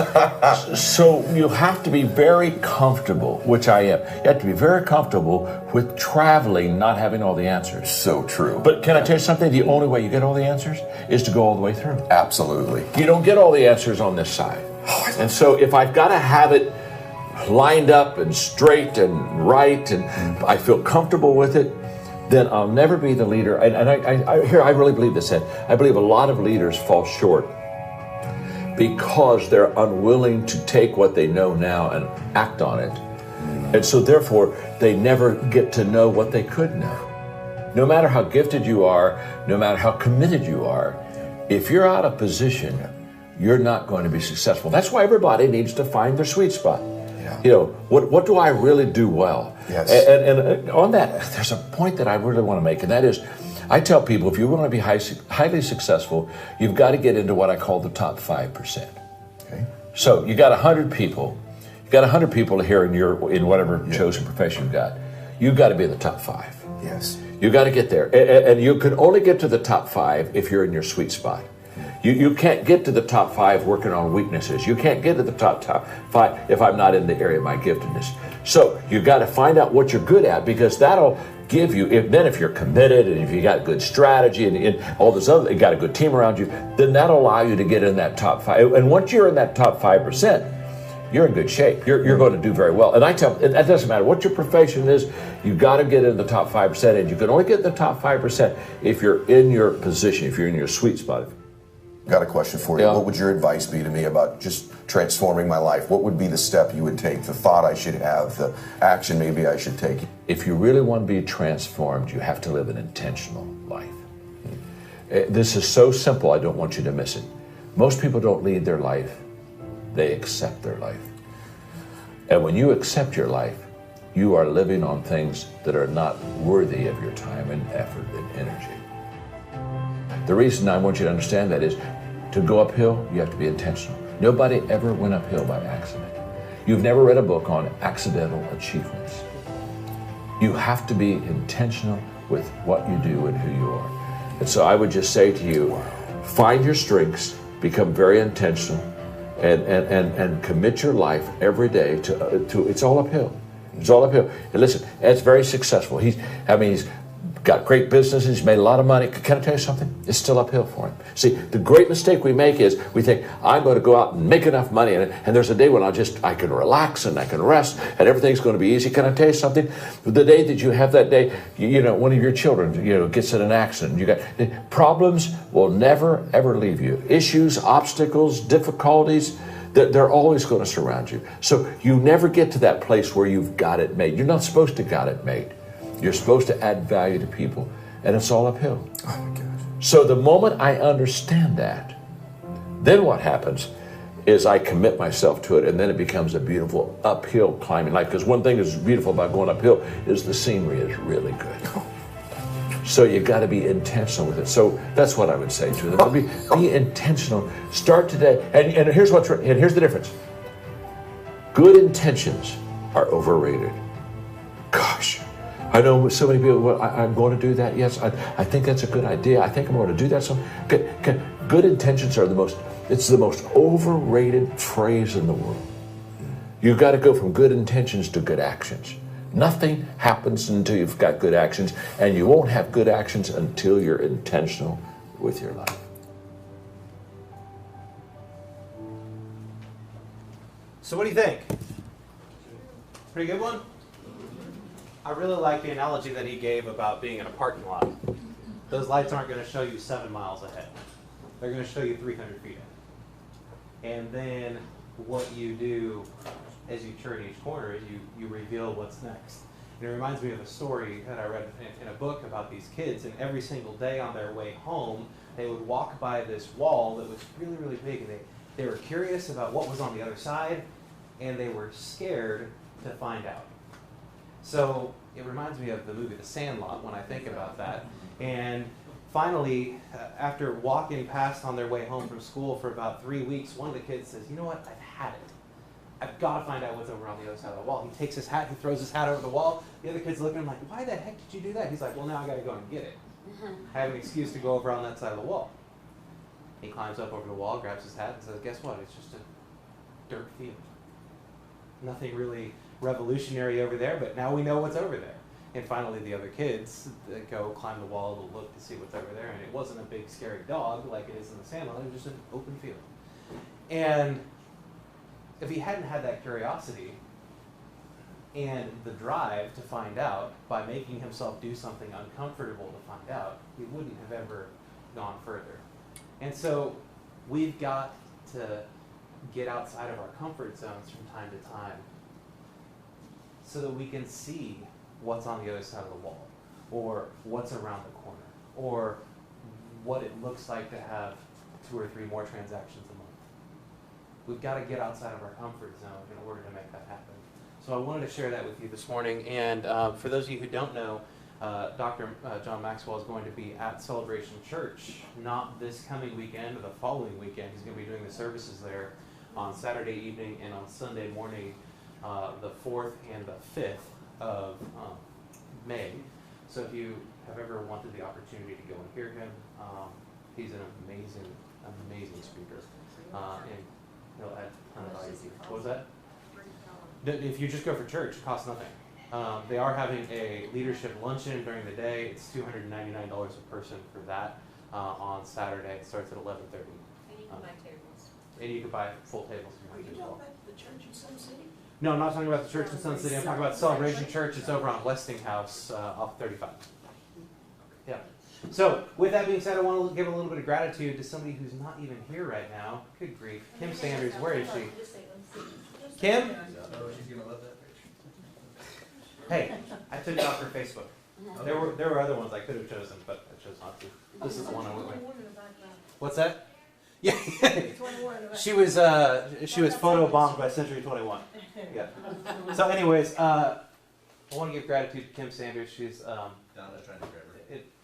so you have to be very comfortable, which I am. You have to be very comfortable with traveling, not having all the answers. So true. But can I tell you something? The only way you get all the answers is to go all the way through. Absolutely. You don't get all the answers on this side. And so if I've got to have it lined up and straight and right, and I feel comfortable with it, then I'll never be the leader. And I really believe this, Ed. I believe a lot of leaders fall short because they're unwilling to take what they know now and act on it. And so therefore, they never get to know what they could know. No matter how gifted you are, no matter how committed you are, if you're out of position, you're not going to be successful. That's why everybody needs to find their sweet spot. Yeah. What do I really do well? Yes. And on that, there's a point that I really want to make, and that is, I tell people, if you want to be highly successful, you've got to get into what I call the top 5%. Okay. So you got 100 people. You've got 100 people here in whatever chosen profession you've got. You've got to be in the top 5. Yes. You've got to get there. And you can only get to the top 5 if you're in your sweet spot. You can't get to the top 5 working on weaknesses. You can't get to the top 5 if I'm not in the area of my giftedness. So you've got to find out what you're good at, because that'll give you, if you're committed and if you got good strategy and all this other, you got a good team around you, then that'll allow you to get in that top 5. And once you're in that top 5%, you're in good shape. You're going to do very well. And I tell, it doesn't matter what your profession is, you've got to get in the top 5%, and you can only get in the top 5% if you're in your position, if you're in your sweet spot. Got a question for you. Yeah. What would your advice be to me about just transforming my life? What would be the step you would take, the thought I should have, the action maybe I should take? If you really want to be transformed, you have to live an intentional life. This is so simple, I don't want you to miss it. Most people don't lead their life, they accept their life. And when you accept your life, you are living on things that are not worthy of your time and effort and energy. The reason I want you to understand that is, to go uphill, you have to be intentional. Nobody ever went uphill by accident. You've never read a book on accidental achievements. You have to be intentional with what you do and who you are. And so I would just say to you, find your strengths, become very intentional, and commit your life every day to it's all uphill. It's all uphill. And listen, Ed's very successful. He's got great businesses, he's made a lot of money. Can I tell you something? It's still uphill for him. See, the great mistake we make is we think, I'm going to go out and make enough money, and there's a day when I can relax and I can rest and everything's going to be easy. Can I tell you something? The day that you have that day, one of your children, gets in an accident, problems will never, ever leave you. Issues, obstacles, difficulties, they're always going to surround you. So you never get to that place where you've got it made. You're not supposed to got it made. You're supposed to add value to people, and it's all uphill. Oh my gosh. So the moment I understand that, then what happens is I commit myself to it, and then it becomes a beautiful uphill climbing life. Because one thing that's beautiful about going uphill is the scenery is really good. So you got to be intentional with it. So that's what I would say to them. Be intentional. Start today. And here's the difference. Good intentions are overrated. I know so many people, well, I'm going to do that. Yes, I think that's a good idea. I think I'm going to do that. So good intentions are it's the most overrated phrase in the world. You've got to go from good intentions to good actions. Nothing happens until you've got good actions, and you won't have good actions until you're intentional with your life. So what do you think? Pretty good one? I really like the analogy that he gave about being in a parking lot. Those lights aren't going to show you 7 miles ahead. They're going to show you 300 feet ahead. And then what you do as you turn each corner is you reveal what's next. And it reminds me of a story that I read in a book about these kids, and every single day on their way home, they would walk by this wall that was really, really big, and they were curious about what was on the other side, and they were scared to find out. So it reminds me of the movie The Sandlot when I think about that. And finally, after walking past on their way home from school for about 3 weeks, one of the kids says, you know what, I've had it. I've got to find out what's over on the other side of the wall. He takes his hat, he throws his hat over the wall. The other kid's looking at him like, why the heck did you do that? He's like, well, now I got to go and get it. I have an excuse to go over on that side of the wall. He climbs up over the wall, grabs his hat, and says, guess what? It's just a dirt field. Nothing really revolutionary over there, but now we know what's over there. And finally, the other kids go climb the wall to look to see what's over there, and it wasn't a big scary dog like it is in the Sandlot. It was just an open field. And if he hadn't had that curiosity and the drive to find out by making himself do something uncomfortable to find out, he wouldn't have ever gone further. And so we've got to get outside of our comfort zones from time to time so that we can see what's on the other side of the wall, or what's around the corner, or what it looks like to have 2 or 3 more transactions a month. We've got to get outside of our comfort zone in order to make that happen. So I wanted to share that with you this morning. And for those of you who don't know, Dr. John Maxwell is going to be at Celebration Church, not this coming weekend, but the following weekend. He's going to be doing the services there on Saturday evening and on Sunday morning, the 4th and the 5th of May. So if you have ever wanted the opportunity to go and hear him, he's an amazing speaker. And he'll add a ton of value to you. What was that? If you just go for church, it costs nothing. They are having a leadership luncheon during the day. It's $299 a person for that on Saturday. It starts at 11:30. And you can buy tables. And you can buy full tables. Are you talking about the church in Sun City? No, I'm not talking about the church in Sun City. I'm talking about Celebration Church. It's over on Westinghouse off 35. Yeah. So, with that being said, I want to give a little bit of gratitude to somebody who's not even here right now. Good grief. Kim Sanders, where is she? Kim? Hey, I took it off her Facebook. There were other ones I could have chosen, but I chose not to. This is the one I went with. What's that? Yeah. she was photobombed by Century 21. Yeah. So anyways, I want to give gratitude to Kim Sanders. She's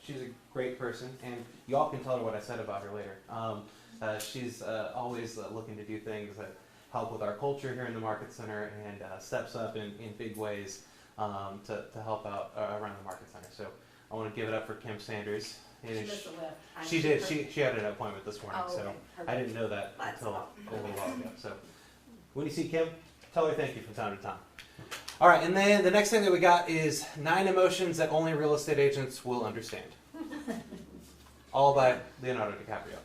she's a great person, and y'all can tell her what I said about her later. She's always looking to do things that help with our culture here in the Market Center, and steps up in big ways to help out around the Market Center. So I want to give it up for Kim Sanders. She did. She had an appointment this morning, so I didn't know that until a little while ago. So when you see Kim, tell her thank you from time to time. All right, and then the next thing that we got is 9 emotions that only real estate agents will understand. All by Leonardo DiCaprio.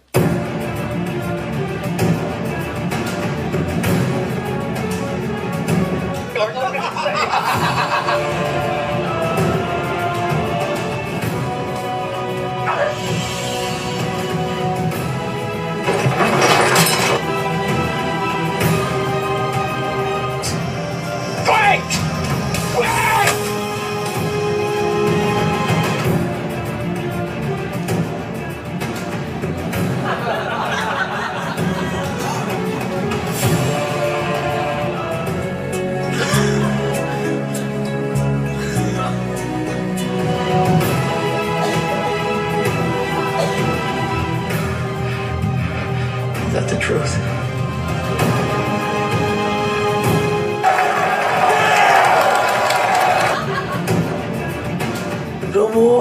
Is that the truth?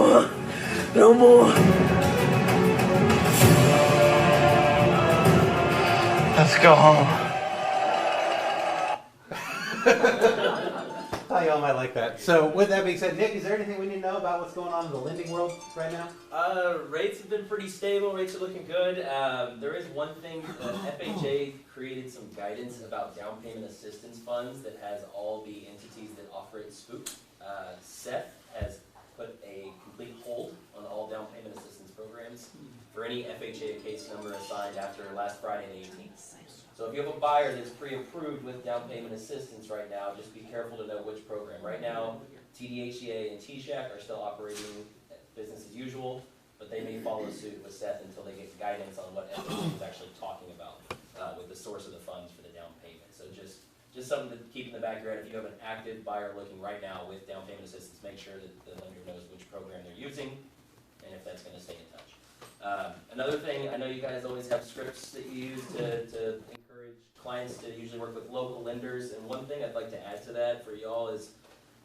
more. No more. Let's go home. Thought y'all might like that. So with that being said, Nick, is there anything we need to know about what's going on in the lending world right now? Rates have been pretty stable. Rates are looking good. There is one thing. FHA created some guidance about down payment assistance funds that has all the entities that offer it spooked. Seth has put a complete hold on all down payment assistance programs for any FHA case number assigned after last Friday the 18th. So if you have a buyer that's pre-approved with down payment assistance right now, just be careful to know which program. Right now, TDHEA and TSHAC are still operating business as usual, but they may follow suit with Seth until they get guidance on what FHA is actually talking about with the source of the funds for the down payment. So just something to keep in the back of your head. If you have an active buyer looking right now with down payment assistance, make sure that the lender knows which program they're using and if that's going to stay in touch. Another thing, I know you guys always have scripts that you use to encourage clients to usually work with local lenders, and one thing I'd like to add to that for y'all is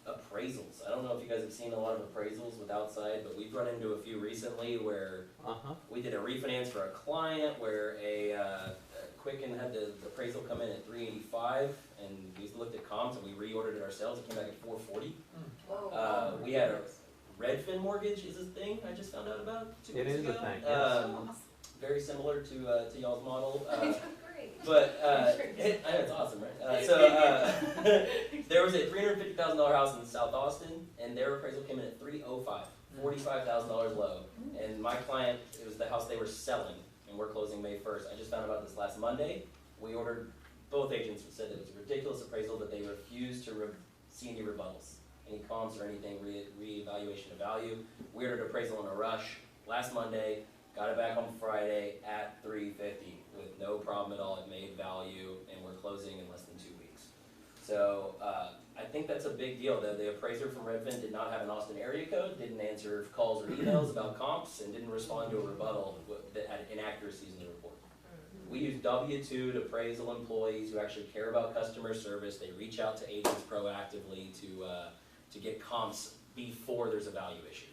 appraisals. I don't know if you guys have seen a lot of appraisals with outside, but we've run into a few recently where we did a refinance for a client where a Quicken had the appraisal come in at $385, and we looked at comps and we reordered it ourselves. It came back at $440. We had a Redfin mortgage is a thing I just found out about 2 weeks ago. It is a thing, yes. Very similar to y'all's model. But I know it's awesome, right? There was a $350,000 house in South Austin, and their appraisal came in at $305, $45,000 low. And my client, it was the house they were selling, and we're closing May 1st. I just found about this last Monday. We ordered, both agents said it was a ridiculous appraisal that they refused to see any rebuttals, any comps or anything, reevaluation of value. We ordered appraisal in a rush last Monday, got it back on Friday at $350 with no problem at all. It made value, and we're closing in less than 2 weeks. So I think that's a big deal. The appraiser from Redfin did not have an Austin area code, didn't answer calls or emails about comps, and didn't respond to a rebuttal that had inaccuracies in the report. We use W-2 appraisal employees who actually care about customer service. They reach out to agents proactively to get comps before there's a value issue.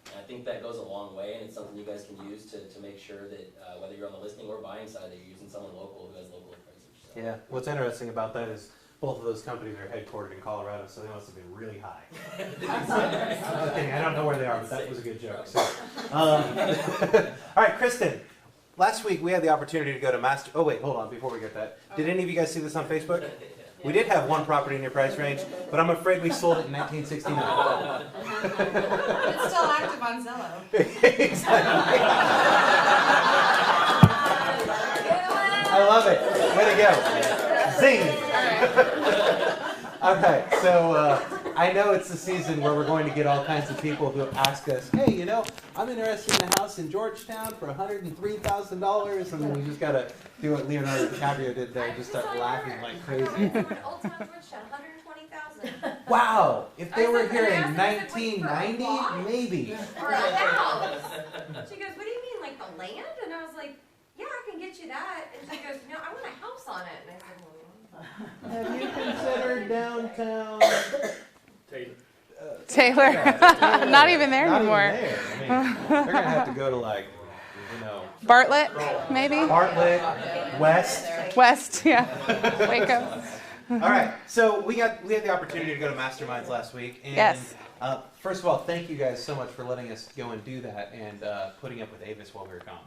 And I think that goes a long way, and it's something you guys can use to make sure that whether you're on the listing or buying side, that you're using someone local who has local appraisers. So. Yeah, what's interesting about that is both of those companies are headquartered in Colorado, so they must have been really high. I don't know where they are, but that was a good joke. So. All right, Kristen. Last week we had the opportunity to go to Master. Oh wait, hold on. Before we get that, did any of you guys see this on Facebook? We did have one property in your price range, but I'm afraid we sold it in 1969. It's still active on Zillow. Exactly. I love it. Way to go. Zing. Okay, so I know it's the season where we're going to get all kinds of people who ask us, hey, you know, I'm interested in a house in Georgetown for $103,000, and we just got to do what Leonardo DiCaprio did there, just start laughing like crazy. Old Town Georgetown, $120,000. Wow, if they were here in 1990, maybe. Or a house. She goes, what do you mean, like the land? And I was like, yeah, I can get you that. And she goes, no, I want a house on it. And I said, well, have you considered downtown Taylor? Not even there anymore. Even there. I mean, they're going to have to go to like, you know. Bartlett, maybe? Bartlett, West. West, yeah. Waco. All right, so we had the opportunity to go to Masterminds last week. And, yes. First of all, thank you guys so much for letting us go and do that and putting up with Avis while we were gone.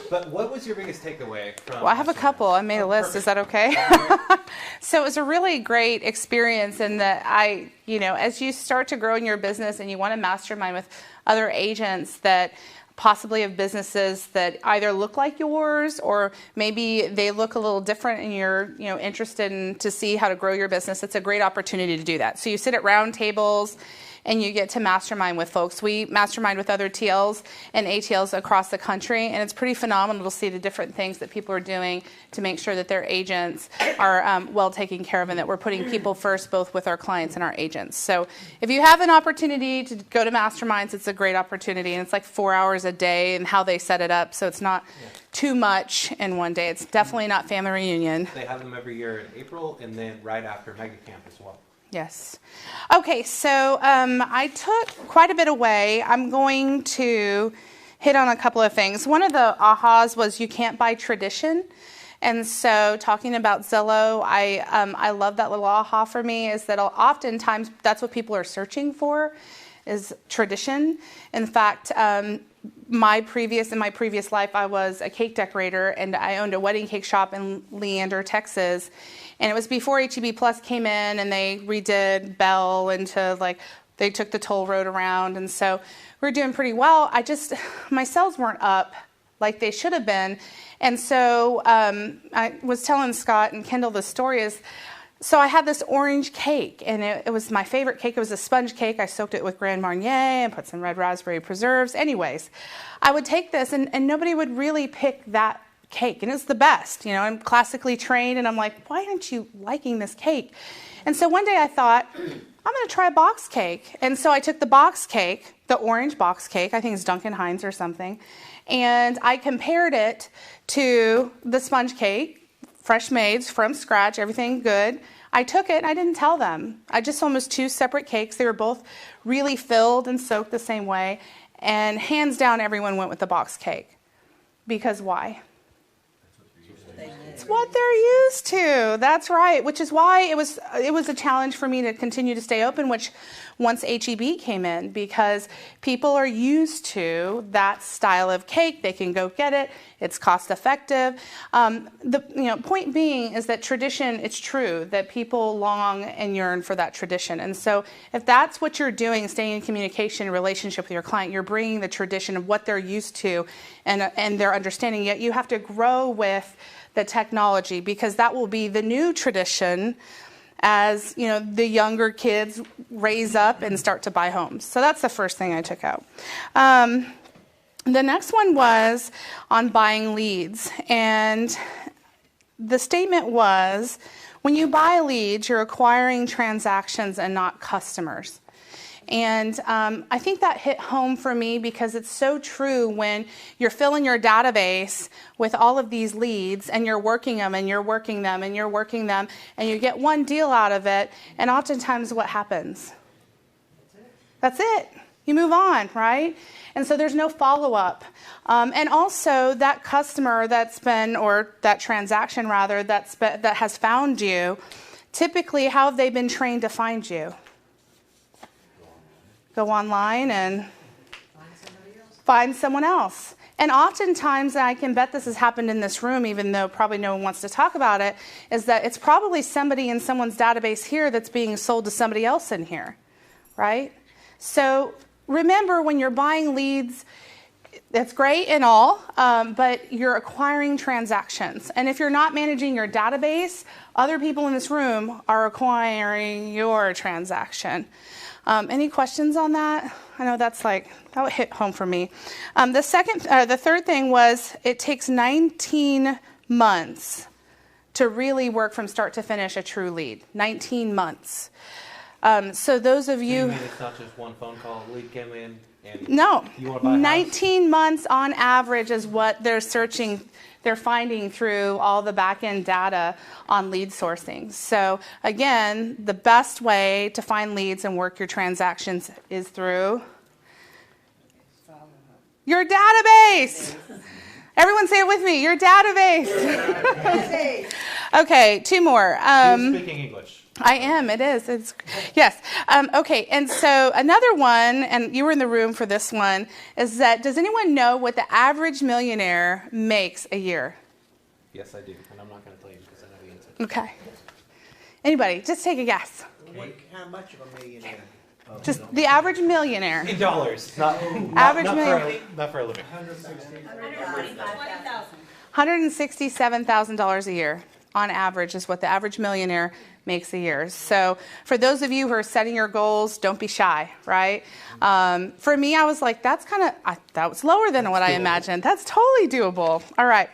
But what was your biggest takeaway from? Well, I have a couple. I made a list. Perfect. Is that okay? So it was a really great experience in that as you start to grow in your business and you want to mastermind with other agents that possibly have businesses that either look like yours or maybe they look a little different and you're interested in to see how to grow your business, it's a great opportunity to do that. So you sit at round tables and you get to mastermind with folks. We mastermind with other TLs and ATLs across the country, and it's pretty phenomenal to see the different things that people are doing to make sure that their agents are well taken care of and that we're putting people first, both with our clients and our agents. So if you have an opportunity to go to masterminds, it's a great opportunity, and it's like 4 hours a day and how they set it up, so it's not too much in one day. It's definitely not family reunion. They have them every year in April and then right after Mega Camp as well. Yes. Okay, so I took quite a bit away. I'm going to hit on a couple of things. One of the ahas was you can't buy tradition. And so talking about Zillow, I love that little aha for me, is that oftentimes that's what people are searching for, is tradition. In fact, in my previous life, I was a cake decorator, and I owned a wedding cake shop in Leander, Texas. And it was before HEB Plus came in, and they redid Bell into they took the toll road around, and so we were doing pretty well. My sales weren't up like they should have been. And so I was telling Scott and Kendall the story so I had this orange cake, and it was my favorite cake. It was a sponge cake. I soaked it with Grand Marnier and put some red raspberry preserves. Anyways, I would take this, and nobody would really pick that cake, and it's the best. I'm classically trained, and I'm like, why aren't you liking this cake? And so one day I thought, I'm going to try a box cake. And so I took the box cake, the orange box cake, I think it's Duncan Hines or something, and I compared it to the sponge cake, fresh made from scratch, everything good. I took it, and I didn't tell them. I just sold almost 2 separate cakes. They were both really filled and soaked the same way. And hands down, everyone went with the box cake. Because why? It's what they're used to. That's right. Which is why it was a challenge for me to continue to stay open, which once HEB came in, because people are used to that style of cake. They can go get it. It's cost effective. The point being is that tradition, it's true that people long and yearn for that tradition. And so if that's what you're doing, staying in communication, relationship with your client, you're bringing the tradition of what they're used to and their understanding, yet you have to grow with the technology, because that will be the new tradition as the younger kids raise up and start to buy homes. So that's the first thing I took out. The next one was on buying leads, and the statement was, when you buy leads, you're acquiring transactions and not customers. And I think that hit home for me, because it's so true when you're filling your database with all of these leads, and you're working them, and you're working them, and you're working them, and you get one deal out of it, and oftentimes what happens? That's it. You move on, right? And so there's no follow-up. And also that customer or that transaction rather, that has found you, typically how have they been trained to find you? Go online and find someone else. And oftentimes, I can bet this has happened in this room, even though probably no one wants to talk about it, is that it's probably somebody in someone's database here that's being sold to somebody else in here, right? So remember, when you're buying leads, that's great and all, but you're acquiring transactions. And if you're not managing your database, other people in this room are acquiring your transaction. Any questions on that? I know that would hit home for me. The third thing was, it takes 19 months to really work from start to finish a true lead. 19 months. So those of you... It's not just one phone call, a lead came in, and no, you want to buy a house? 19 months on average is what they're finding through all the back-end data on lead sourcing. So again, the best way to find leads and work your transactions is through your database. Everyone say it with me, your database. Okay, 2 more. You're speaking English. I am, it is. Yes. Okay, and so another one, and you were in the room for this one, is that, does anyone know what the average millionaire makes a year? Yes, I do, and I'm not going to tell you because I know the answer. Okay. Anybody, just take a guess. How much of a millionaire? Just the average millionaire. In dollars, not for a living. $167,000 a year on average is what the average millionaire makes a year. So for those of you who are setting your goals, don't be shy, right? For me, I was like, that was lower than what I imagined. That's totally doable. All right.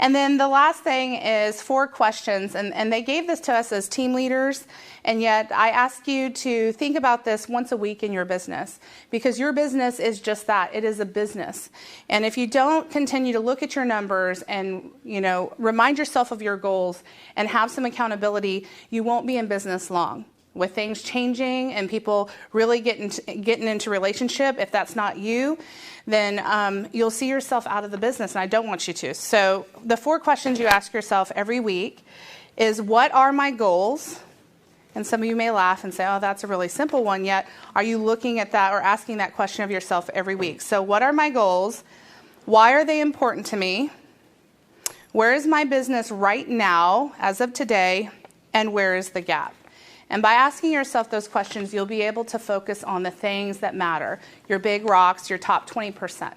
And then the last thing is 4 questions, and they gave this to us as team leaders, and yet I ask you to think about this once a week in your business, because your business is just that. It is a business. And if you don't continue to look at your numbers and, remind yourself of your goals and have some accountability, you won't be in business long. with things changing and people really getting into relationship, if that's not you, then you'll see yourself out of the business, and I don't want you to. So the 4 questions you ask yourself every week is, what are my goals? And some of you may laugh and say, oh, that's a really simple one, yet are you looking at that or asking that question of yourself every week? So what are my goals? Why are they important to me? Where is my business right now, as of today, and where is the gap? And by asking yourself those questions, you'll be able to focus on the things that matter, your big rocks, your top 20%.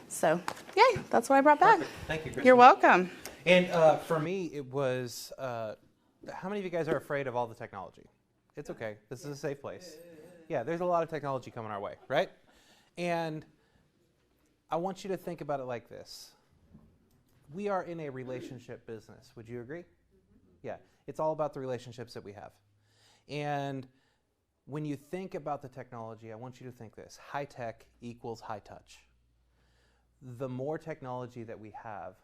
So, yay, that's what I brought back. Perfect. Thank you, Kristen. You're welcome. And for me, it was, how many of you guys are afraid of all the technology? It's okay. This is a safe place. Yeah, there's a lot of technology coming our way, right? And I want you to think about it like this. We are in a relationship business. Would you agree? Yeah, it's all about the relationships that we have. And when you think about the technology, I want you to think this. High tech equals high touch. The more technology that we have,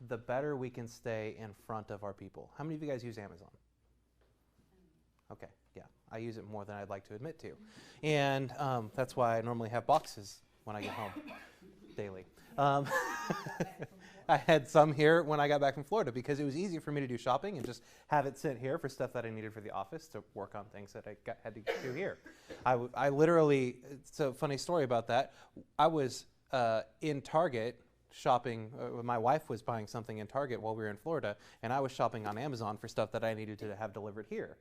the better we can stay in front of our people. How many of you guys use Amazon? Okay, yeah, I use it more than I'd like to admit to. And that's why I normally have boxes when I get home daily. I had some here when I got back from Florida because it was easy for me to do shopping and just have it sit here for stuff that I needed for the office to work on things that I had to do here. I literally, it's a funny story about that. I was in Target shopping, my wife was buying something in Target while we were in Florida, and I was shopping on Amazon for stuff that I needed to have delivered here.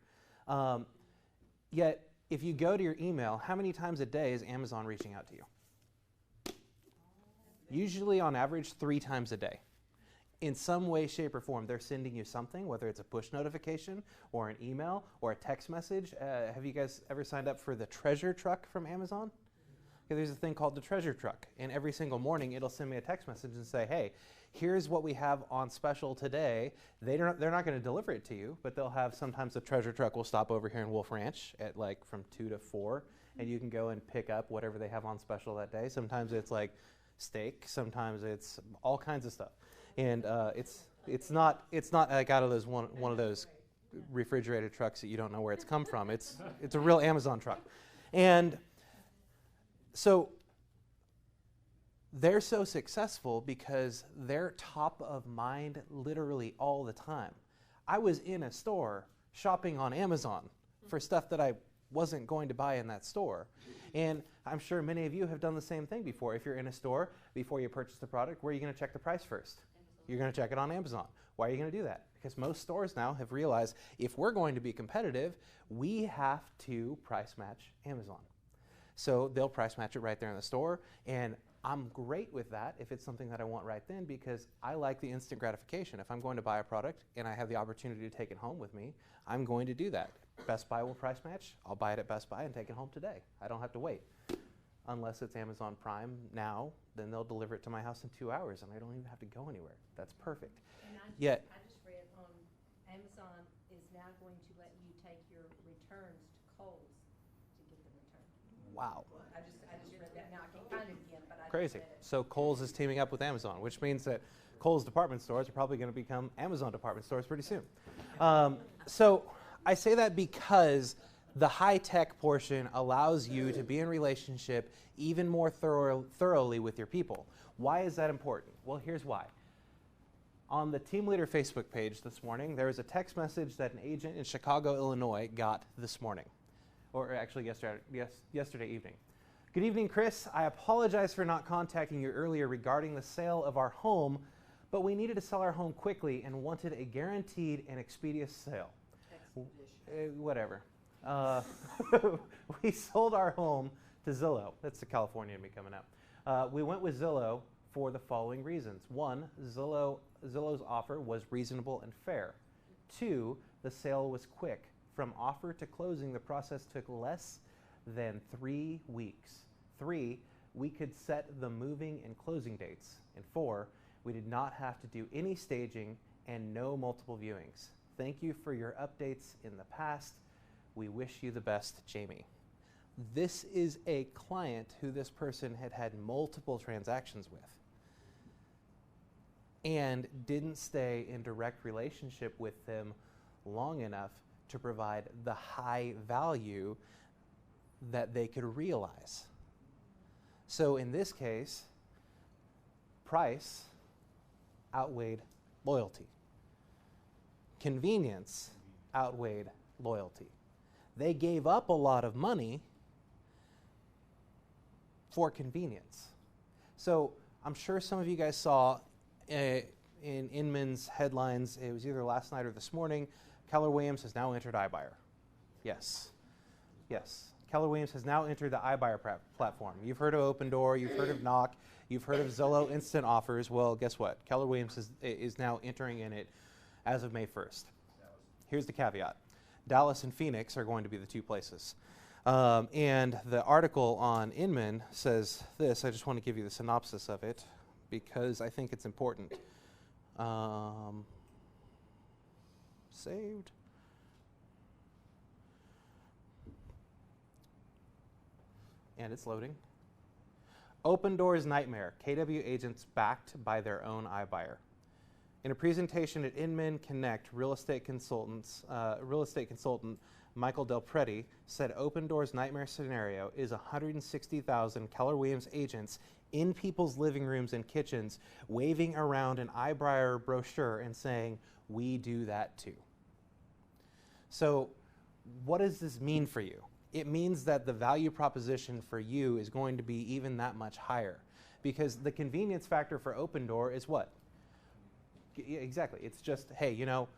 Yet, if you go to your email, how many times a day is Amazon reaching out to you? Usually on average 3 times a day. In some way, shape, or form, they're sending you something, whether it's a push notification or an email or a text message. Have you guys ever signed up for the treasure truck from Amazon? Okay, there's a thing called the treasure truck, and every single morning it'll send me a text message and say, hey, here's what we have on special today. They're not going to deliver it to you, but they'll have, sometimes the treasure truck will stop over here in Wolf Ranch at like from 2 to 4, and you can go and pick up whatever they have on special that day. Sometimes it's like steak, sometimes it's all kinds of stuff, and it's not like out of those one of those refrigerated trucks that you don't know where it's come from. It's a real Amazon truck, and so they're so successful because they're top of mind literally all the time. I was in a store shopping on Amazon for stuff that I wasn't going to buy in that store. And I'm sure many of you have done the same thing before. If you're in a store, before you purchase the product, where are you going to check the price first? You're going to check it on Amazon. Why are you going to do that? Because most stores now have realized if we're going to be competitive, we have to price match Amazon. So they'll price match it right there in the store, and I'm great with that if it's something that I want right then, because I like the instant gratification. If I'm going to buy a product and I have the opportunity to take it home with me, I'm going to do that. Best Buy will price match. I'll buy it at Best Buy and take it home today. I don't have to wait. Unless it's Amazon Prime now, then they'll deliver it to my house in 2 hours, and I don't even have to go anywhere. That's perfect. And I just read on Amazon is now going to let you take your returns to Kohl's to get them returned. Wow. I just read that. Now I can't find it again, but I Crazy. just read it. So Kohl's is teaming up with Amazon, which means that Kohl's department stores are probably going to become Amazon department stores pretty soon. So I say that because the high-tech portion allows you to be in relationship even more thoroughly with your people. Why is that important? Well, here's why. On the Team Leader Facebook page this morning, there was a text message that an agent in Chicago, Illinois got this morning, or actually yesterday evening. Good evening, Chris. I apologize for not contacting you earlier regarding the sale of our home, but we needed to sell our home quickly and wanted a guaranteed and expeditious sale. Whatever. We sold our home to Zillow. That's the Californian me coming out. We went with Zillow for the following reasons. 1, Zillow's offer was reasonable and fair. 2, the sale was quick. From offer to closing, the process took less than 3 weeks. 3, we could set the moving and closing dates. And 4, we did not have to do any staging and no multiple viewings. Thank you for your updates in the past. We wish you the best, Jamie. This is a client who this person had had multiple transactions with and didn't stay in direct relationship with them long enough to provide the high value that they could realize. So in this case, price outweighed loyalty. Convenience outweighed loyalty. They gave up a lot of money for convenience. So I'm sure some of you guys saw in Inman's headlines, it was either last night or this morning, Keller Williams has now entered iBuyer. Yes. Yes. Keller Williams has now entered the iBuyer platform. You've heard of Open Door, you've heard of Knock, you've heard of Zillow Instant Offers. Well, guess what? Keller Williams is now entering in it as of May 1st. Here's the caveat. Dallas and Phoenix are going to be the two places. And the article on Inman says this. I just want to give you the synopsis of it because I think it's important. Saved. And it's loading. Open Door's nightmare. KW agents backed by their own iBuyer. In a presentation at Inman Connect, real estate consultant Michael Del Preti said Open Door's nightmare scenario is 160,000 Keller Williams agents in people's living rooms and kitchens waving around an iBuyer brochure and saying, "We do that too." So what does this mean for you? It means that the value proposition for you is going to be even that much higher because the convenience factor for Open Door is what? Exactly. It's just, hey, you know,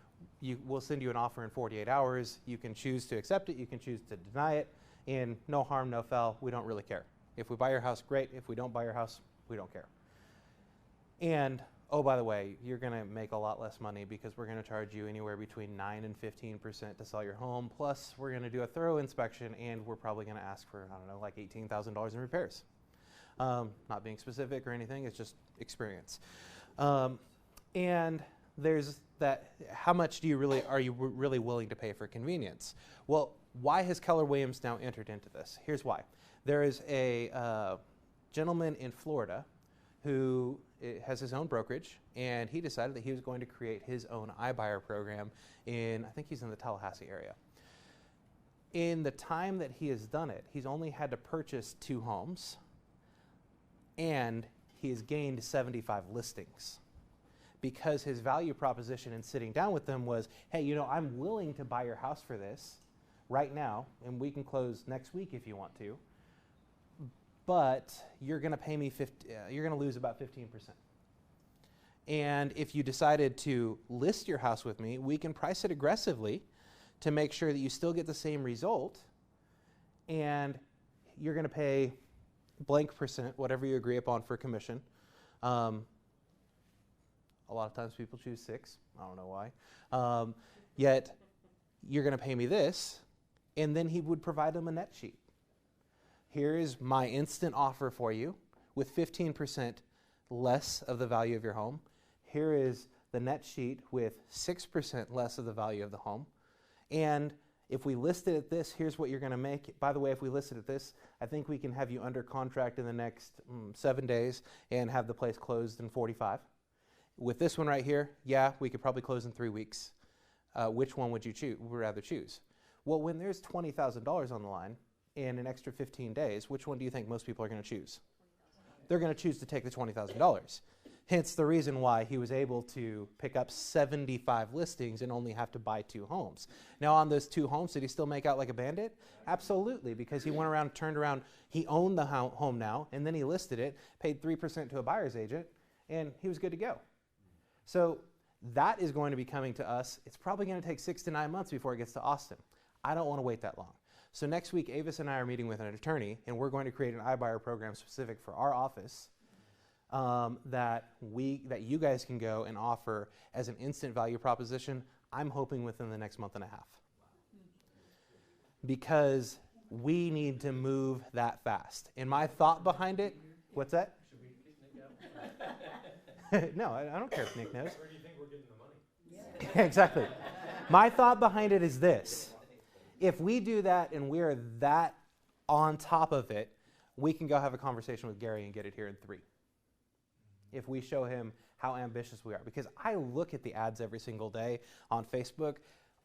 we'll send you an offer in 48 hours. You can choose to accept it. You can choose to deny it. And no harm, no foul. We don't really care. If we buy your house, great. If we don't buy your house, we don't care. And, oh, by the way, you're going to make a lot less money because we're going to charge you anywhere between 9 and 15% to sell your home. Plus, we're going to do a thorough inspection, and we're probably going to ask for, I don't know, like $18,000 in repairs. Not being specific or anything. It's just experience. And there's that, how much are you really willing to pay for convenience? Well, why has Keller Williams now entered into this? Here's why. There is a gentleman in Florida who has his own brokerage, and he decided that he was going to create his own iBuyer program I think he's in the Tallahassee area. In the time that he has done it, he's only had to purchase 2 homes, and he has gained 75 listings. Because his value proposition in sitting down with them was, hey, you know, I'm willing to buy your house for this right now, and we can close next week if you want to, but you're going to pay me you're going to lose about 15%. And if you decided to list your house with me, we can price it aggressively to make sure that you still get the same result, and you're going to pay blank percent, whatever you agree upon for commission. A lot of times people choose 6. I don't know why. Yet you're going to pay me this, and then he would provide them a net sheet. Here is my instant offer for you with 15% less of the value of your home. Here is the net sheet with 6% less of the value of the home. And if we list it at this, here's what you're going to make. By the way, if we list it at this, I think we can have you under contract in the next 7 days and have the place closed in 45. With this one right here, yeah, we could probably close in 3 weeks. Which one would you rather choose? Well, when there's $20,000 on the line in an extra 15 days, which one do you think most people are going to choose? They're going to choose to take the $20,000. Hence the reason why he was able to pick up 75 listings and only have to buy 2 homes. Now, on those 2 homes, did he still make out like a bandit? Absolutely, because he went around, turned around, he owned the home now, and then he listed it, paid 3% to a buyer's agent, and he was good to go. So that is going to be coming to us. It's probably going to take 6 to 9 months before it gets to Austin. I don't want to wait that long. So next week, Avis and I are meeting with an attorney, and we're going to create an iBuyer program specific for our office that you guys can go and offer as an instant value proposition, I'm hoping within the next month and a half. Because we need to move that fast. And my thought behind it, what's that? Should we kick Nick out? No, I don't care if Nick knows. Where do you think we're getting the money? Yeah. Exactly. My thought behind it is this. If we do that and we're that on top of it, we can go have a conversation with Gary and get it here in 3. If we show him how ambitious we are. Because I look at the ads every single day on Facebook.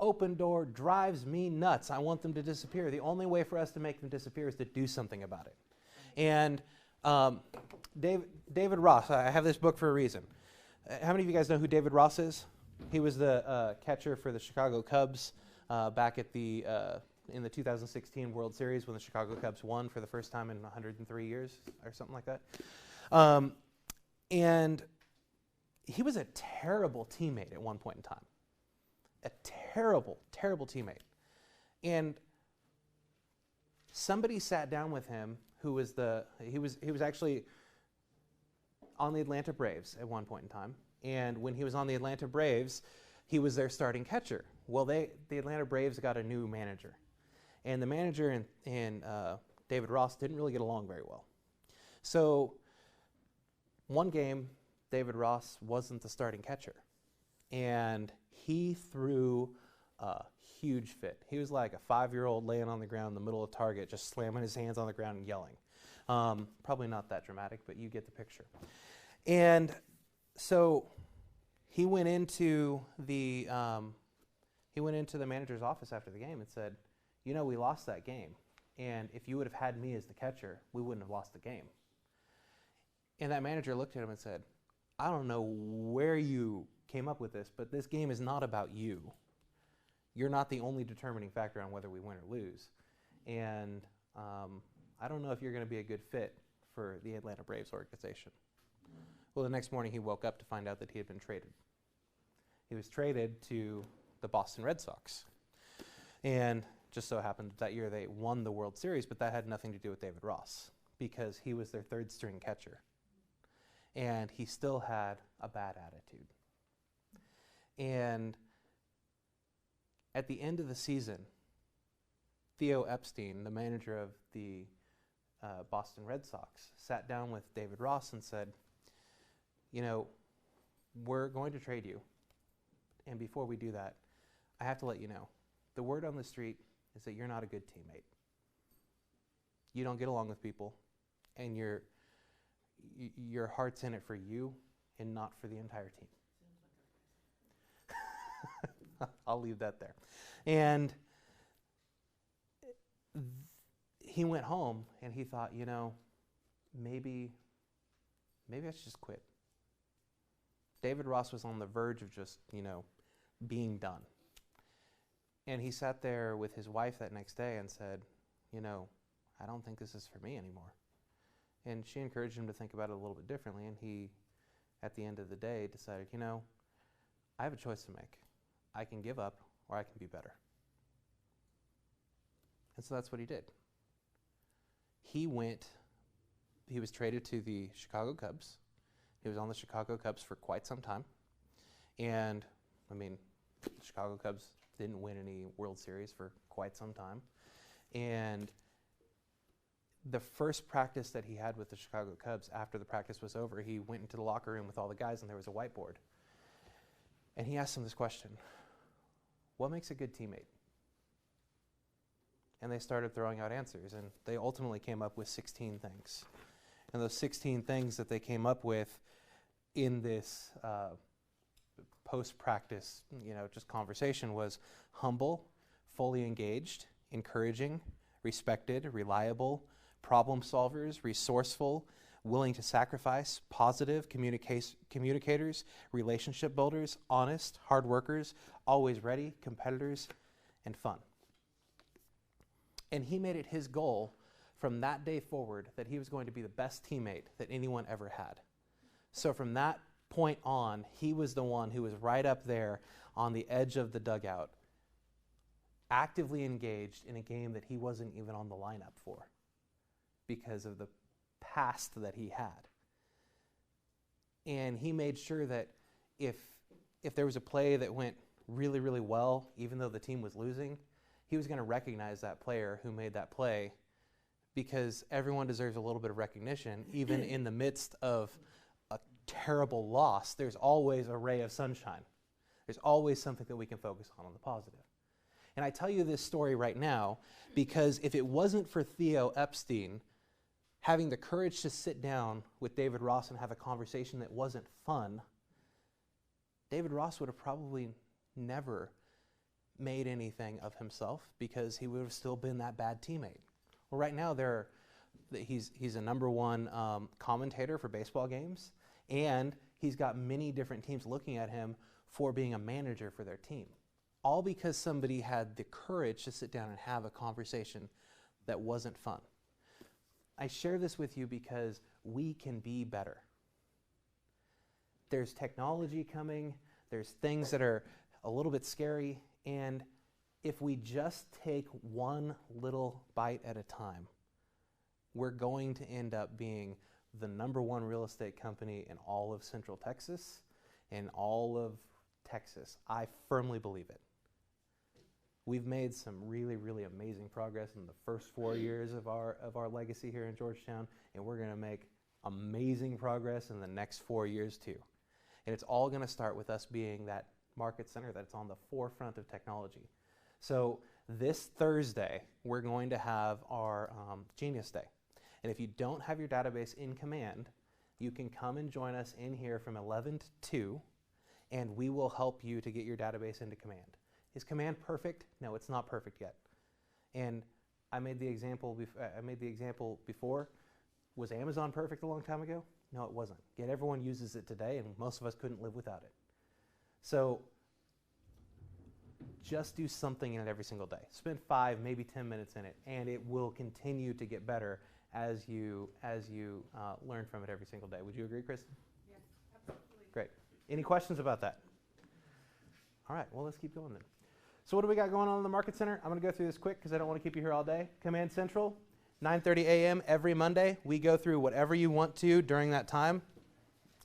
open door drives me nuts. I want them to disappear. The only way for us to make them disappear is to do something about it. And David Ross, I have this book for a reason. How many of you guys know who David Ross is? He was the catcher for the Chicago Cubs back at in the 2016 World Series when the Chicago Cubs won for the first time in 103 years or something like that. And he was a terrible teammate at one point in time. A terrible, terrible teammate. And somebody sat down with him who was he was actually on the Atlanta Braves at one point in time. And when he was on the Atlanta Braves, he was their starting catcher. Well, the Atlanta Braves got a new manager. And the manager and David Ross didn't really get along very well. So one game, David Ross wasn't the starting catcher. And he threw a huge fit. He was like a 5-year-old laying on the ground in the middle of Target, just slamming his hands on the ground and yelling. Probably not that dramatic, but you get the picture. And so he went into the manager's office after the game and said, "You know, we lost that game, and if you would have had me as the catcher, we wouldn't have lost the game." And that manager looked at him and said, "I don't know where you came up with this, but this game is not about you. You're not the only determining factor on whether we win or lose. And I don't know if you're going to be a good fit for the Atlanta Braves organization." Well, the next morning he woke up to find out that he had been traded. He was traded to the Boston Red Sox. And just so happened that year they won the World Series, but that had nothing to do with David Ross because he was their third string catcher. And he still had a bad attitude. And at the end of the season, Theo Epstein, the manager of the Boston Red Sox, sat down with David Ross and said, "You know, we're going to trade you. And before we do that, I have to let you know, the word on the street is that you're not a good teammate. You don't get along with people, and your heart's in it for you and not for the entire team." I'll leave that there. And he went home and he thought, you know, maybe I should just quit. David Ross was on the verge of just, you know, being done. And he sat there with his wife that next day and said, "You know, I don't think this is for me anymore." And she encouraged him to think about it a little bit differently, and he, at the end of the day, decided, you know, I have a choice to make. I can give up or I can be better. And so that's what he did. He was traded to the Chicago Cubs. He was on the Chicago Cubs for quite some time. And, I mean, the Chicago Cubs didn't win any World Series for quite some time. And the first practice that he had with the Chicago Cubs, after the practice was over, he went into the locker room with all the guys and there was a whiteboard. And he asked them this question: what makes a good teammate? And they started throwing out answers, and they ultimately came up with 16 things. And those 16 things that they came up with in this post-practice, you know, just conversation was humble, fully engaged, encouraging, respected, reliable, problem solvers, resourceful, willing to sacrifice, positive, communicators, relationship builders, honest, hard workers, always ready, competitors, and fun. And he made it his goal from that day forward that he was going to be the best teammate that anyone ever had. So from that point on, he was the one who was right up there on the edge of the dugout, actively engaged in a game that he wasn't even on the lineup for because of the past that he had. And he made sure that if there was a play that went really, really well, even though the team was losing, he was going to recognize that player who made that play, because everyone deserves a little bit of recognition. Even in the midst of a terrible loss, there's always a ray of sunshine. There's always something that we can focus on the positive. And I tell you this story right now because if it wasn't for Theo Epstein having the courage to sit down with David Ross and have a conversation that wasn't fun, David Ross would have probably never made anything of himself because he would have still been that bad teammate. Well, right now he's a number one commentator for baseball games, and he's got many different teams looking at him for being a manager for their team. All because somebody had the courage to sit down and have a conversation that wasn't fun. I share this with you because we can be better. There's technology coming, there's things that are a little bit scary, and if we just take one little bite at a time, we're going to end up being the number one real estate company in all of Central Texas and all of Texas. I firmly believe it. We've made some really, really amazing progress in the first 4 years of our legacy here in Georgetown, and we're going to make amazing progress in the next 4 years too. And it's all going to start with us being that market center that's on the forefront of technology. So this Thursday, we're going to have our Genius Day. And if you don't have your database in Command, you can come and join us in here from 11 to 2, and we will help you to get your database into Command. Is Command perfect? No, it's not perfect yet. And I made the example before. Was Amazon perfect a long time ago? No, it wasn't. Yet everyone uses it today, and most of us couldn't live without it. So just do something in it every single day. Spend 5, maybe 10 minutes in it, and it will continue to get better as you learn from it every single day. Would you agree, Kristen? Yes, absolutely. Great. Any questions about that? All right, well, let's keep going then. So what do we got going on in the Market Center? I'm going to go through this quick because I don't want to keep you here all day. Command Central, 9:30 a.m. every Monday. We go through whatever you want to during that time.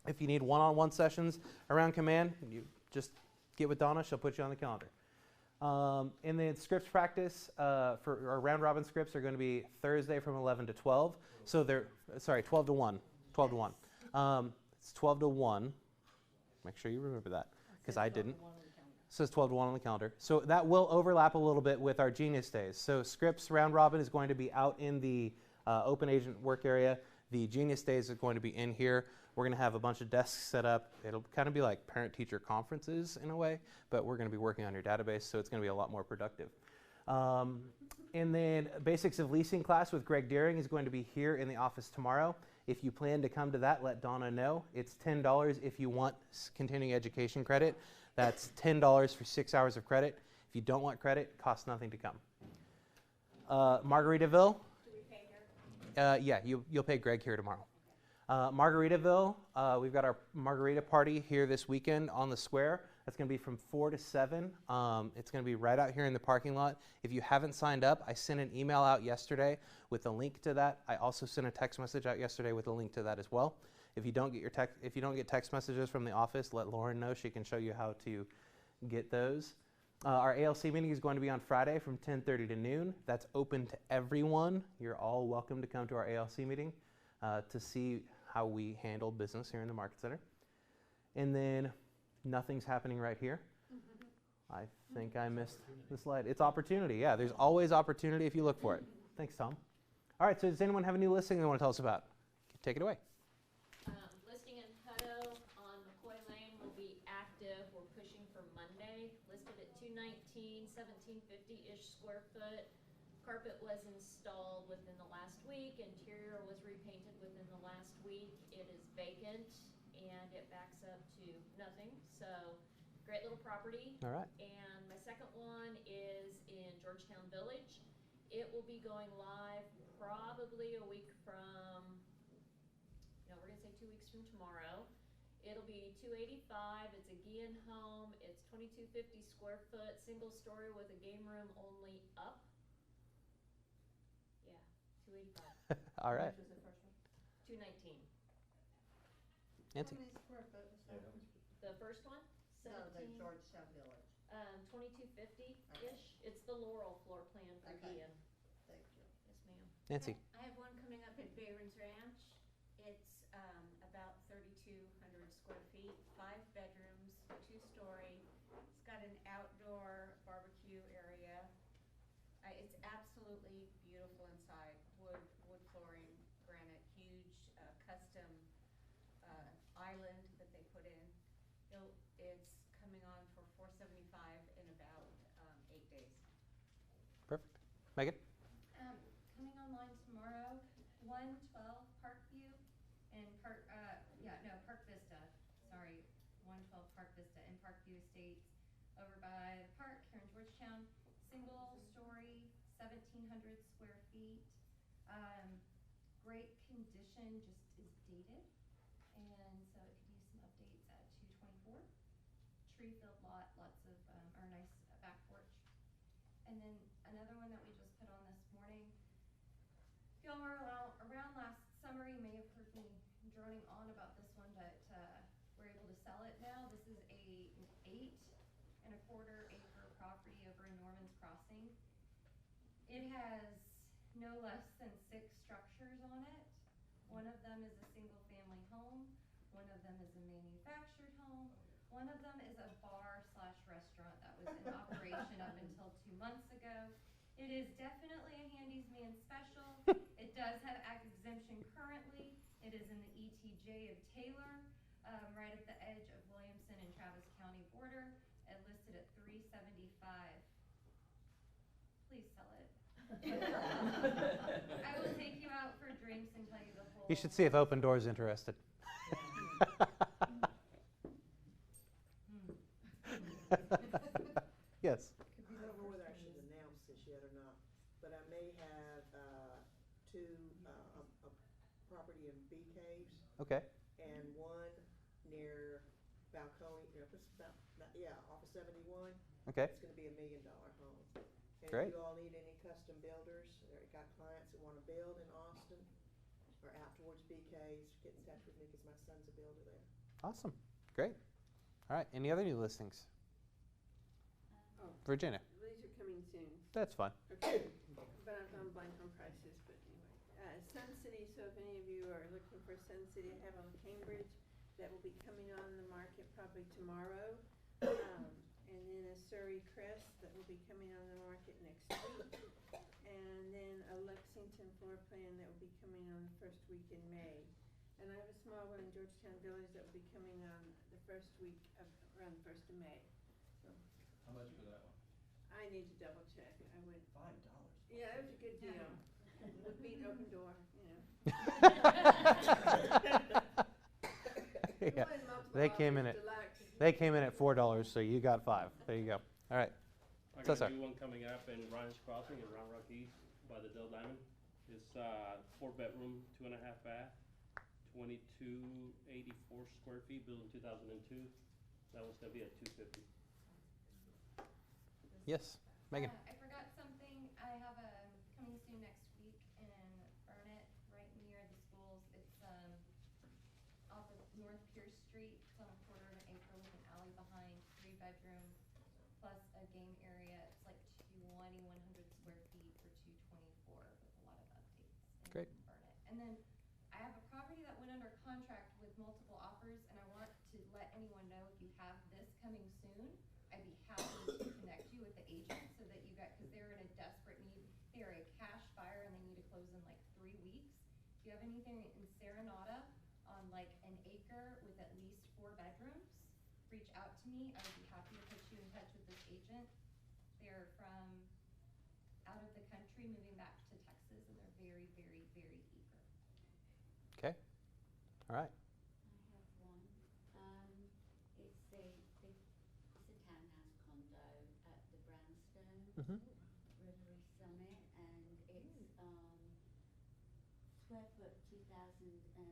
If you need one-on-one sessions around Command, you just get with Donna. She'll put you on the calendar. And then scripts practice for our round robin scripts are going to be Thursday from 11 to 12. So they're, 12 to 1. 12 to 1. It's 12 to 1. Make sure you remember that because I didn't. It says 12 to 1 on the calendar. So that will overlap a little bit with our Genius Days. So Scripps Round Robin is going to be out in the open agent work area. The Genius Days are going to be in here. We're going to have a bunch of desks set up. It'll kind of be like parent-teacher conferences in a way, but we're going to be working on your database, so it's going to be a lot more productive. And then Basics of Leasing class with Greg Deering is going to be here in the office tomorrow. If you plan to come to that, let Donna know. It's $10 if you want continuing education credit. That's $10 for 6 hours of credit. If you don't want credit, it costs nothing to come. Margaritaville. Do we pay here? Yeah, you'll pay Greg here tomorrow. Margaritaville, we've got our margarita party here this weekend on the square. That's going to be from 4 to 7. It's going to be right out here in the parking lot. If you haven't signed up, I sent an email out yesterday with a link to that. I also sent a text message out yesterday with a link to that as well. If you don't get text messages from the office, let Lauren know. She can show you how to get those. Our ALC meeting is going to be on Friday from 10:30 to noon. That's open to everyone. You're all welcome to come to our ALC meeting to see how we handle business here in the Market Center. And then nothing's happening right here. I think I missed the slide. It's opportunity. Yeah, there's always opportunity if you look for it. Thanks, Tom. All right, so does anyone have a new listing they want to tell us about? Take it away. Listing in Hutto on McCoy Lane will be active. We're pushing for Monday. Listed at 219, 1750-ish square foot. Carpet was installed within the last week. Interior was repainted within the last week. It is vacant and it backs up to nothing. So great little property. All right. And my second one is in Georgetown Village. It will be going live probably a week from, no, we're gonna say 2 weeks from tomorrow. It'll be 285. It's a Guillen home. It's 2250 square foot, single story with a game room only up. Yeah, 285. All right. Which was the first one? 219. Nancy. How many square foot was that? The first one? No, the 17. Georgetown Village. 2250-ish. It's the Laurel floor plan for Guillen. Thank you. Yes, ma'am. Nancy. I have one coming up at Bayron's Ranch. It's about 3,200 square feet, 5 bedrooms, 2-story. It's got an outdoor barbecue area. It's absolutely beautiful inside. Wood flooring, granite, huge custom island that they put in. It's coming on for $475 in about Megan? Coming online tomorrow, 112 Parkview and Park Vista, sorry, 112 Park Vista and Parkview Estates over by the park here in Georgetown. Single story, 1,700 square feet. Great condition, just is dated. And so it could use some updates at 224. Tree-filled lot, lots of, or nice back porch. And then another one that we just put on this morning. If y'all were around last summer, you may have heard me droning on about this one, but we're able to sell it now. This is an 8 1/4 acre property over in Norman's Crossing. It has no less than 6 structures on it. One of them is a single family home. One of them is a manufactured home. One of them is a bar/restaurant that was in operation up until 2 months ago. It is definitely a Handy's Man special. It does have exemption currently. It is in the ETJ of Taylor, right at the edge of Williamson and Travis County border, and listed at $375. Please sell it. I will take you out for drinks and tell you the whole. You should see if Open Door's interested. Yes. I don't know whether I should announce this yet or not, but I may have a property in Bee Caves Okay. and one near Balcony, off of 71. Okay. It's going to be $1 million home. And Great. if you all need any custom builders, or got clients that want to build in Austin or out towards Bee Caves, get in touch with me because my son's a builder there. Awesome. Great. All right. Any other new listings? Virginia. These are coming soon. That's fine. Okay. But I'm blank on prices, but anyway. Sun City, so if any of you are looking for Sun City, I have on Cambridge that will be coming on the market probably tomorrow. And then a Surrey Crest that will be coming on the market next week. And then a Lexington floor plan that will be coming on the first week in May. And I have a small one in Georgetown Village that will be coming on the first week of, around the 1st of May. So How much for that one? I need to double check. I went $5. Yeah, it was a good deal. Would beat Open Door, you know. Yeah. They came in at $4, so you got 5. There you go. All right. I So, got sir. a new one coming up in Ryan's Crossing in Round Rock East by the Dell Diamond. It's 4-bedroom, 2.5 bath, 2284 square feet, built in 2002. That one's gonna be at $250. Yes, Megan. I forgot something. I have a coming soon next week in Burnett, right near the schools. It's off of North Pierce Street. It's on a 1/4 acre with an alley behind, 3 bedrooms plus a game area. It's like 2,100 square feet for $224 with a lot of updates in Great. Burnett. And then I have a property that went under contract with multiple offers, and I want to let anyone know if you have this coming soon, I'd be happy to connect you with the agent so that you guys, because they're in a desperate need. They are a cash buyer and they need to close in like 3 weeks. If you have anything in Serenata on like an acre with at least 4 bedrooms, reach out to me. I would be happy to put you in touch with this agent. They're from out of the country, moving back to Texas, and they're very, very, very eager. Okay. All right. I have one. It's a townhouse condo at the Brownstone Rotary Summit, and it's square foot 2,061,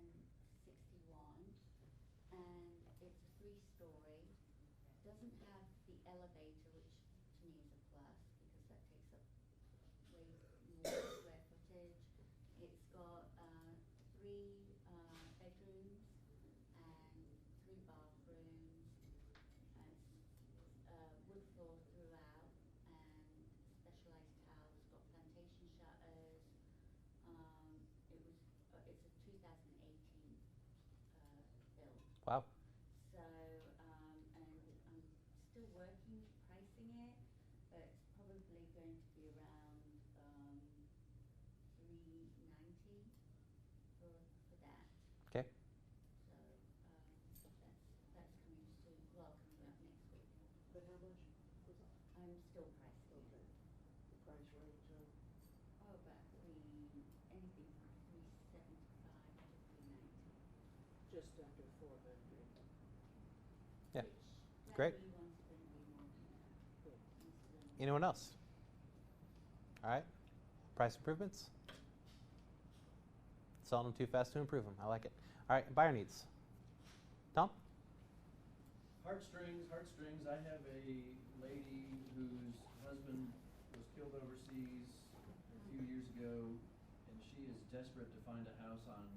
and it's a 3-story. Doesn't have the elevator, which to me is a plus because that takes up way more square footage. It's got 3 bedrooms and 3 bathrooms. It's wood floor throughout and specialised tiles. Got plantation shutters. It's a 2018 build. Wow. So and I'm still working pricing it, but it's probably going to be around $390 for that. Okay. So that's coming soon. Well, coming up next week. But how much was it? I'm still pricing it. Okay. The price range on Just under 400. Yeah, great. Anyone else? All right, price improvements? Selling them too fast to improve them. I like it. All right, buyer needs. Tom? Heartstrings. I have a lady whose husband was killed overseas a few years ago, and she is desperate to find a house on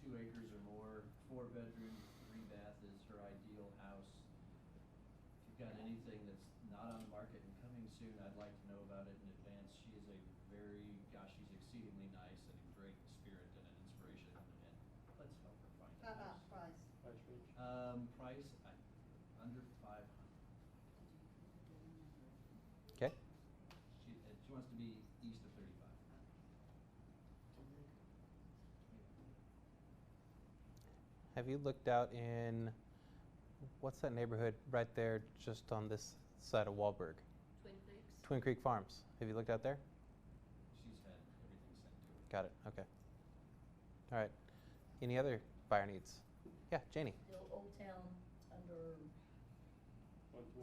2 acres or more. 4 bedroom, 3 bath is her ideal house. If you've got anything that's not on the market and coming soon, I'd like to know about it in advance. She is a she's exceedingly nice and a great spirit and an inspiration, and let's help her find a house. Price. Price, under 500. Okay. She wants to be east of 35. Have you looked out in, what's that neighborhood right there just on this side of Wahlberg? Twin Creeks. Twin Creek Farms. Have you looked out there? She's had everything sent to her. Got it. Okay. All right. Any other buyer needs? Yeah, Janie. Still Old Town under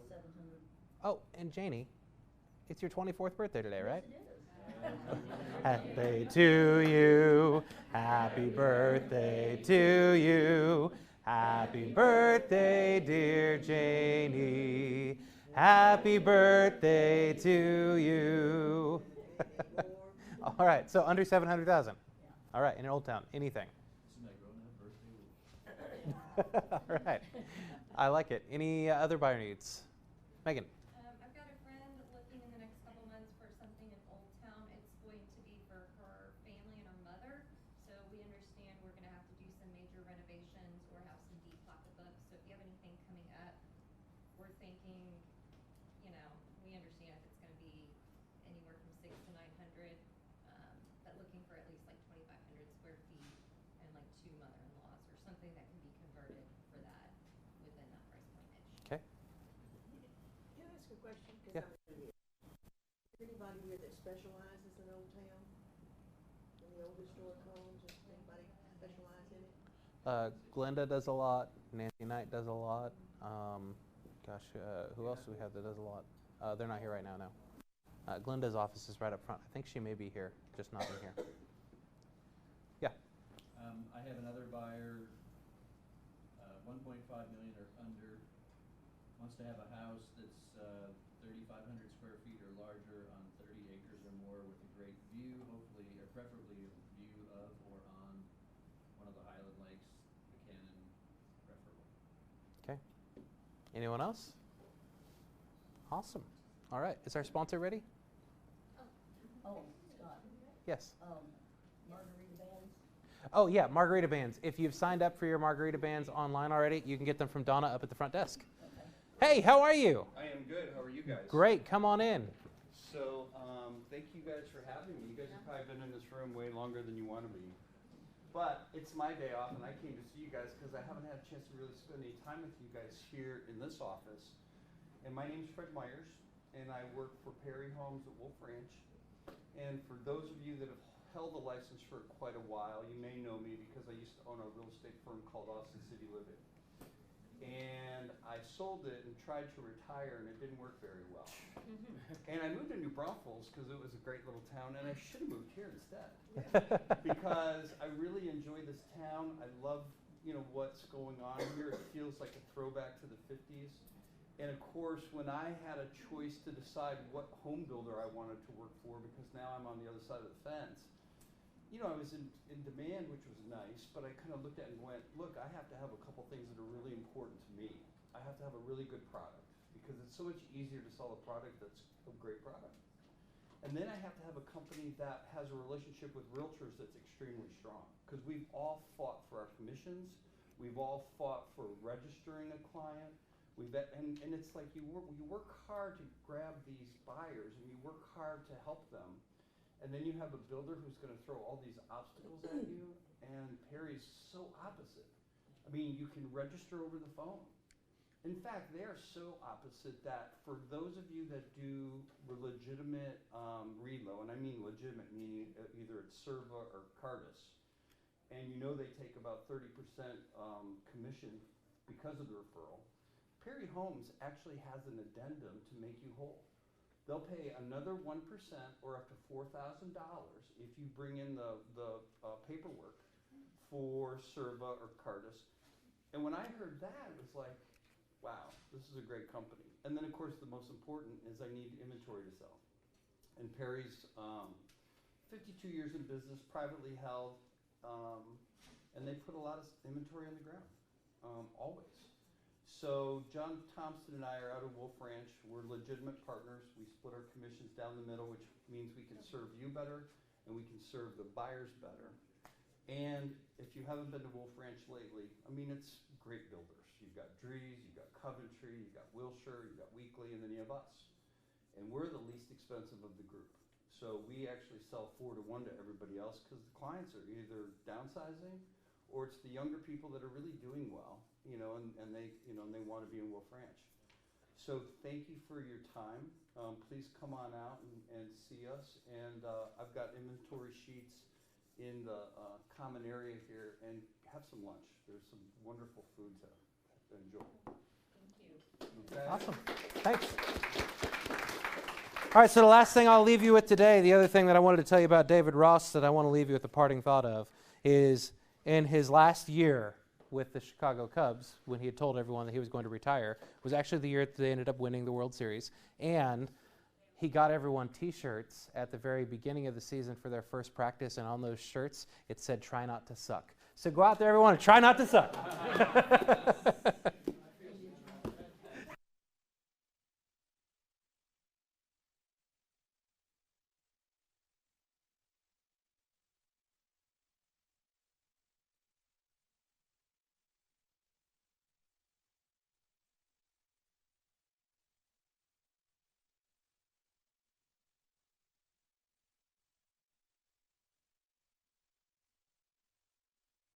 700. Oh, and Janie, it's your 24th birthday today, right? Yes, it is. Happy birthday to you. Happy birthday to you. Happy birthday, dear Janie. Happy birthday to you. All right, so under 700,000. All right, in Old Town, anything. This is my grown-up birthday week. All right, I like it. Any other buyer needs? Megan. I've got a friend looking in the next couple months for something in Old Town. It's going to be for her family and her mother. So we understand we're going to have to do some major renovations or have some deep pocketbooks. So if you have anything coming up, we're thinking, we understand if it's going to be anywhere from 600 to 900, but looking for at least like 2,500 square feet and like 2 mother-in-laws or something that can be converted for that within that price point-ish. Okay. Can I ask a question? Yeah. Is there anybody here that specializes in Old Town? In the old historic homes, does anybody specialize in it? Glenda does a lot. Nancy Knight does a lot. Who else do we have that does a lot? They're not here right now, no. Glenda's office is right up front. I think she may be here, just not in here. Yeah. I have another buyer, 1.5 million or under, wants to have a house that's 3,500 square feet or larger on 30 acres or more with a great view, hopefully, or preferably a view of or on one of the Highland Lakes, Buchanan, preferable. Okay. Anyone else? Awesome. All right. Is our sponsor ready? Oh, Scott. Yes. Margarita bands. Oh, yeah, margarita bands. If you've signed up for your margarita bands online already, you can get them from Donna up at the front desk. Okay. Hey, how are you? I am good. How are you guys? Great. Come on in. So, thank you guys for having me. You guys have probably been in this room way longer than you want to be. But it's my day off, and I came to see you guys because I haven't had a chance to really spend any time with you guys here in this office. And my name's Fred Myers, and I work for Perry Homes at Wolf Ranch. And for those of you that have held the license for quite a while, you may know me because I used to own a real estate firm called Austin City Living. And I sold it and tried to retire, and it didn't work very well. And I moved to New Braunfels because it was a great little town, and I should have moved here instead. Because I really enjoy this town. I love, what's going on here. It feels like a throwback to the 50s. And of course, when I had a choice to decide what home builder I wanted to work for, because now I'm on the other side of the fence, I was in demand, which was nice, but I kind of looked at it and went, look, I have to have a couple things that are really important to me. I have to have a really good product, because it's so much easier to sell a product that's a great product. And then I have to have a company that has a relationship with realtors that's extremely strong, because we've all fought for our commissions, we've all fought for registering a client, and it's like you work hard to grab these buyers, and you work hard to help them. And then you have a builder who's going to throw all these obstacles at you, and Perry's so opposite. I mean, you can register over the phone. In fact, they are so opposite that for those of you that do legitimate relo, and I mean legitimate, meaning either it's Serva or Cardis, and you know they take about 30% commission because of the referral. Perry Homes actually has an addendum to make you whole. They'll pay another 1% or up to $4,000 if you bring in the paperwork for Serva or Cardis. And when I heard that, it was like, wow, this is a great company. And then, of course, the most important is I need inventory to sell. And Perry's 52 years in business, privately held, and they put a lot of inventory on the ground, always. So John Thompson and I are out of Wolf Ranch. We're legitimate partners. We split our commissions down the middle, which means we can serve you better and we can serve the buyers better. And if you haven't been to Wolf Ranch lately, I mean, it's great builders. You've got Dries, you've got Coventry, you've got Wilshire, you've got Weekly, and then you have us. And we're the least expensive of the group. So we actually sell 4-to-1 to everybody else because the clients are either downsizing or it's the younger people that are really doing well, you know, and they, you know, and they want to be in Wolf Ranch. So thank you for your time. Please come on out and see us. And I've got inventory sheets in the common area here, and have some lunch. There's some wonderful food to enjoy. Thank you. Okay? Awesome. Thanks. All right, so the last thing I'll leave you with today, the other thing that I wanted to tell you about David Ross that I want to leave you with a parting thought of is in his last year with the Chicago Cubs, when he had told everyone that he was going to retire, was actually the year that they ended up winning the World Series. And he got everyone T-shirts at the very beginning of the season for their first practice, and on those shirts, it said, "Try not to suck." So go out there, everyone, and try not to suck.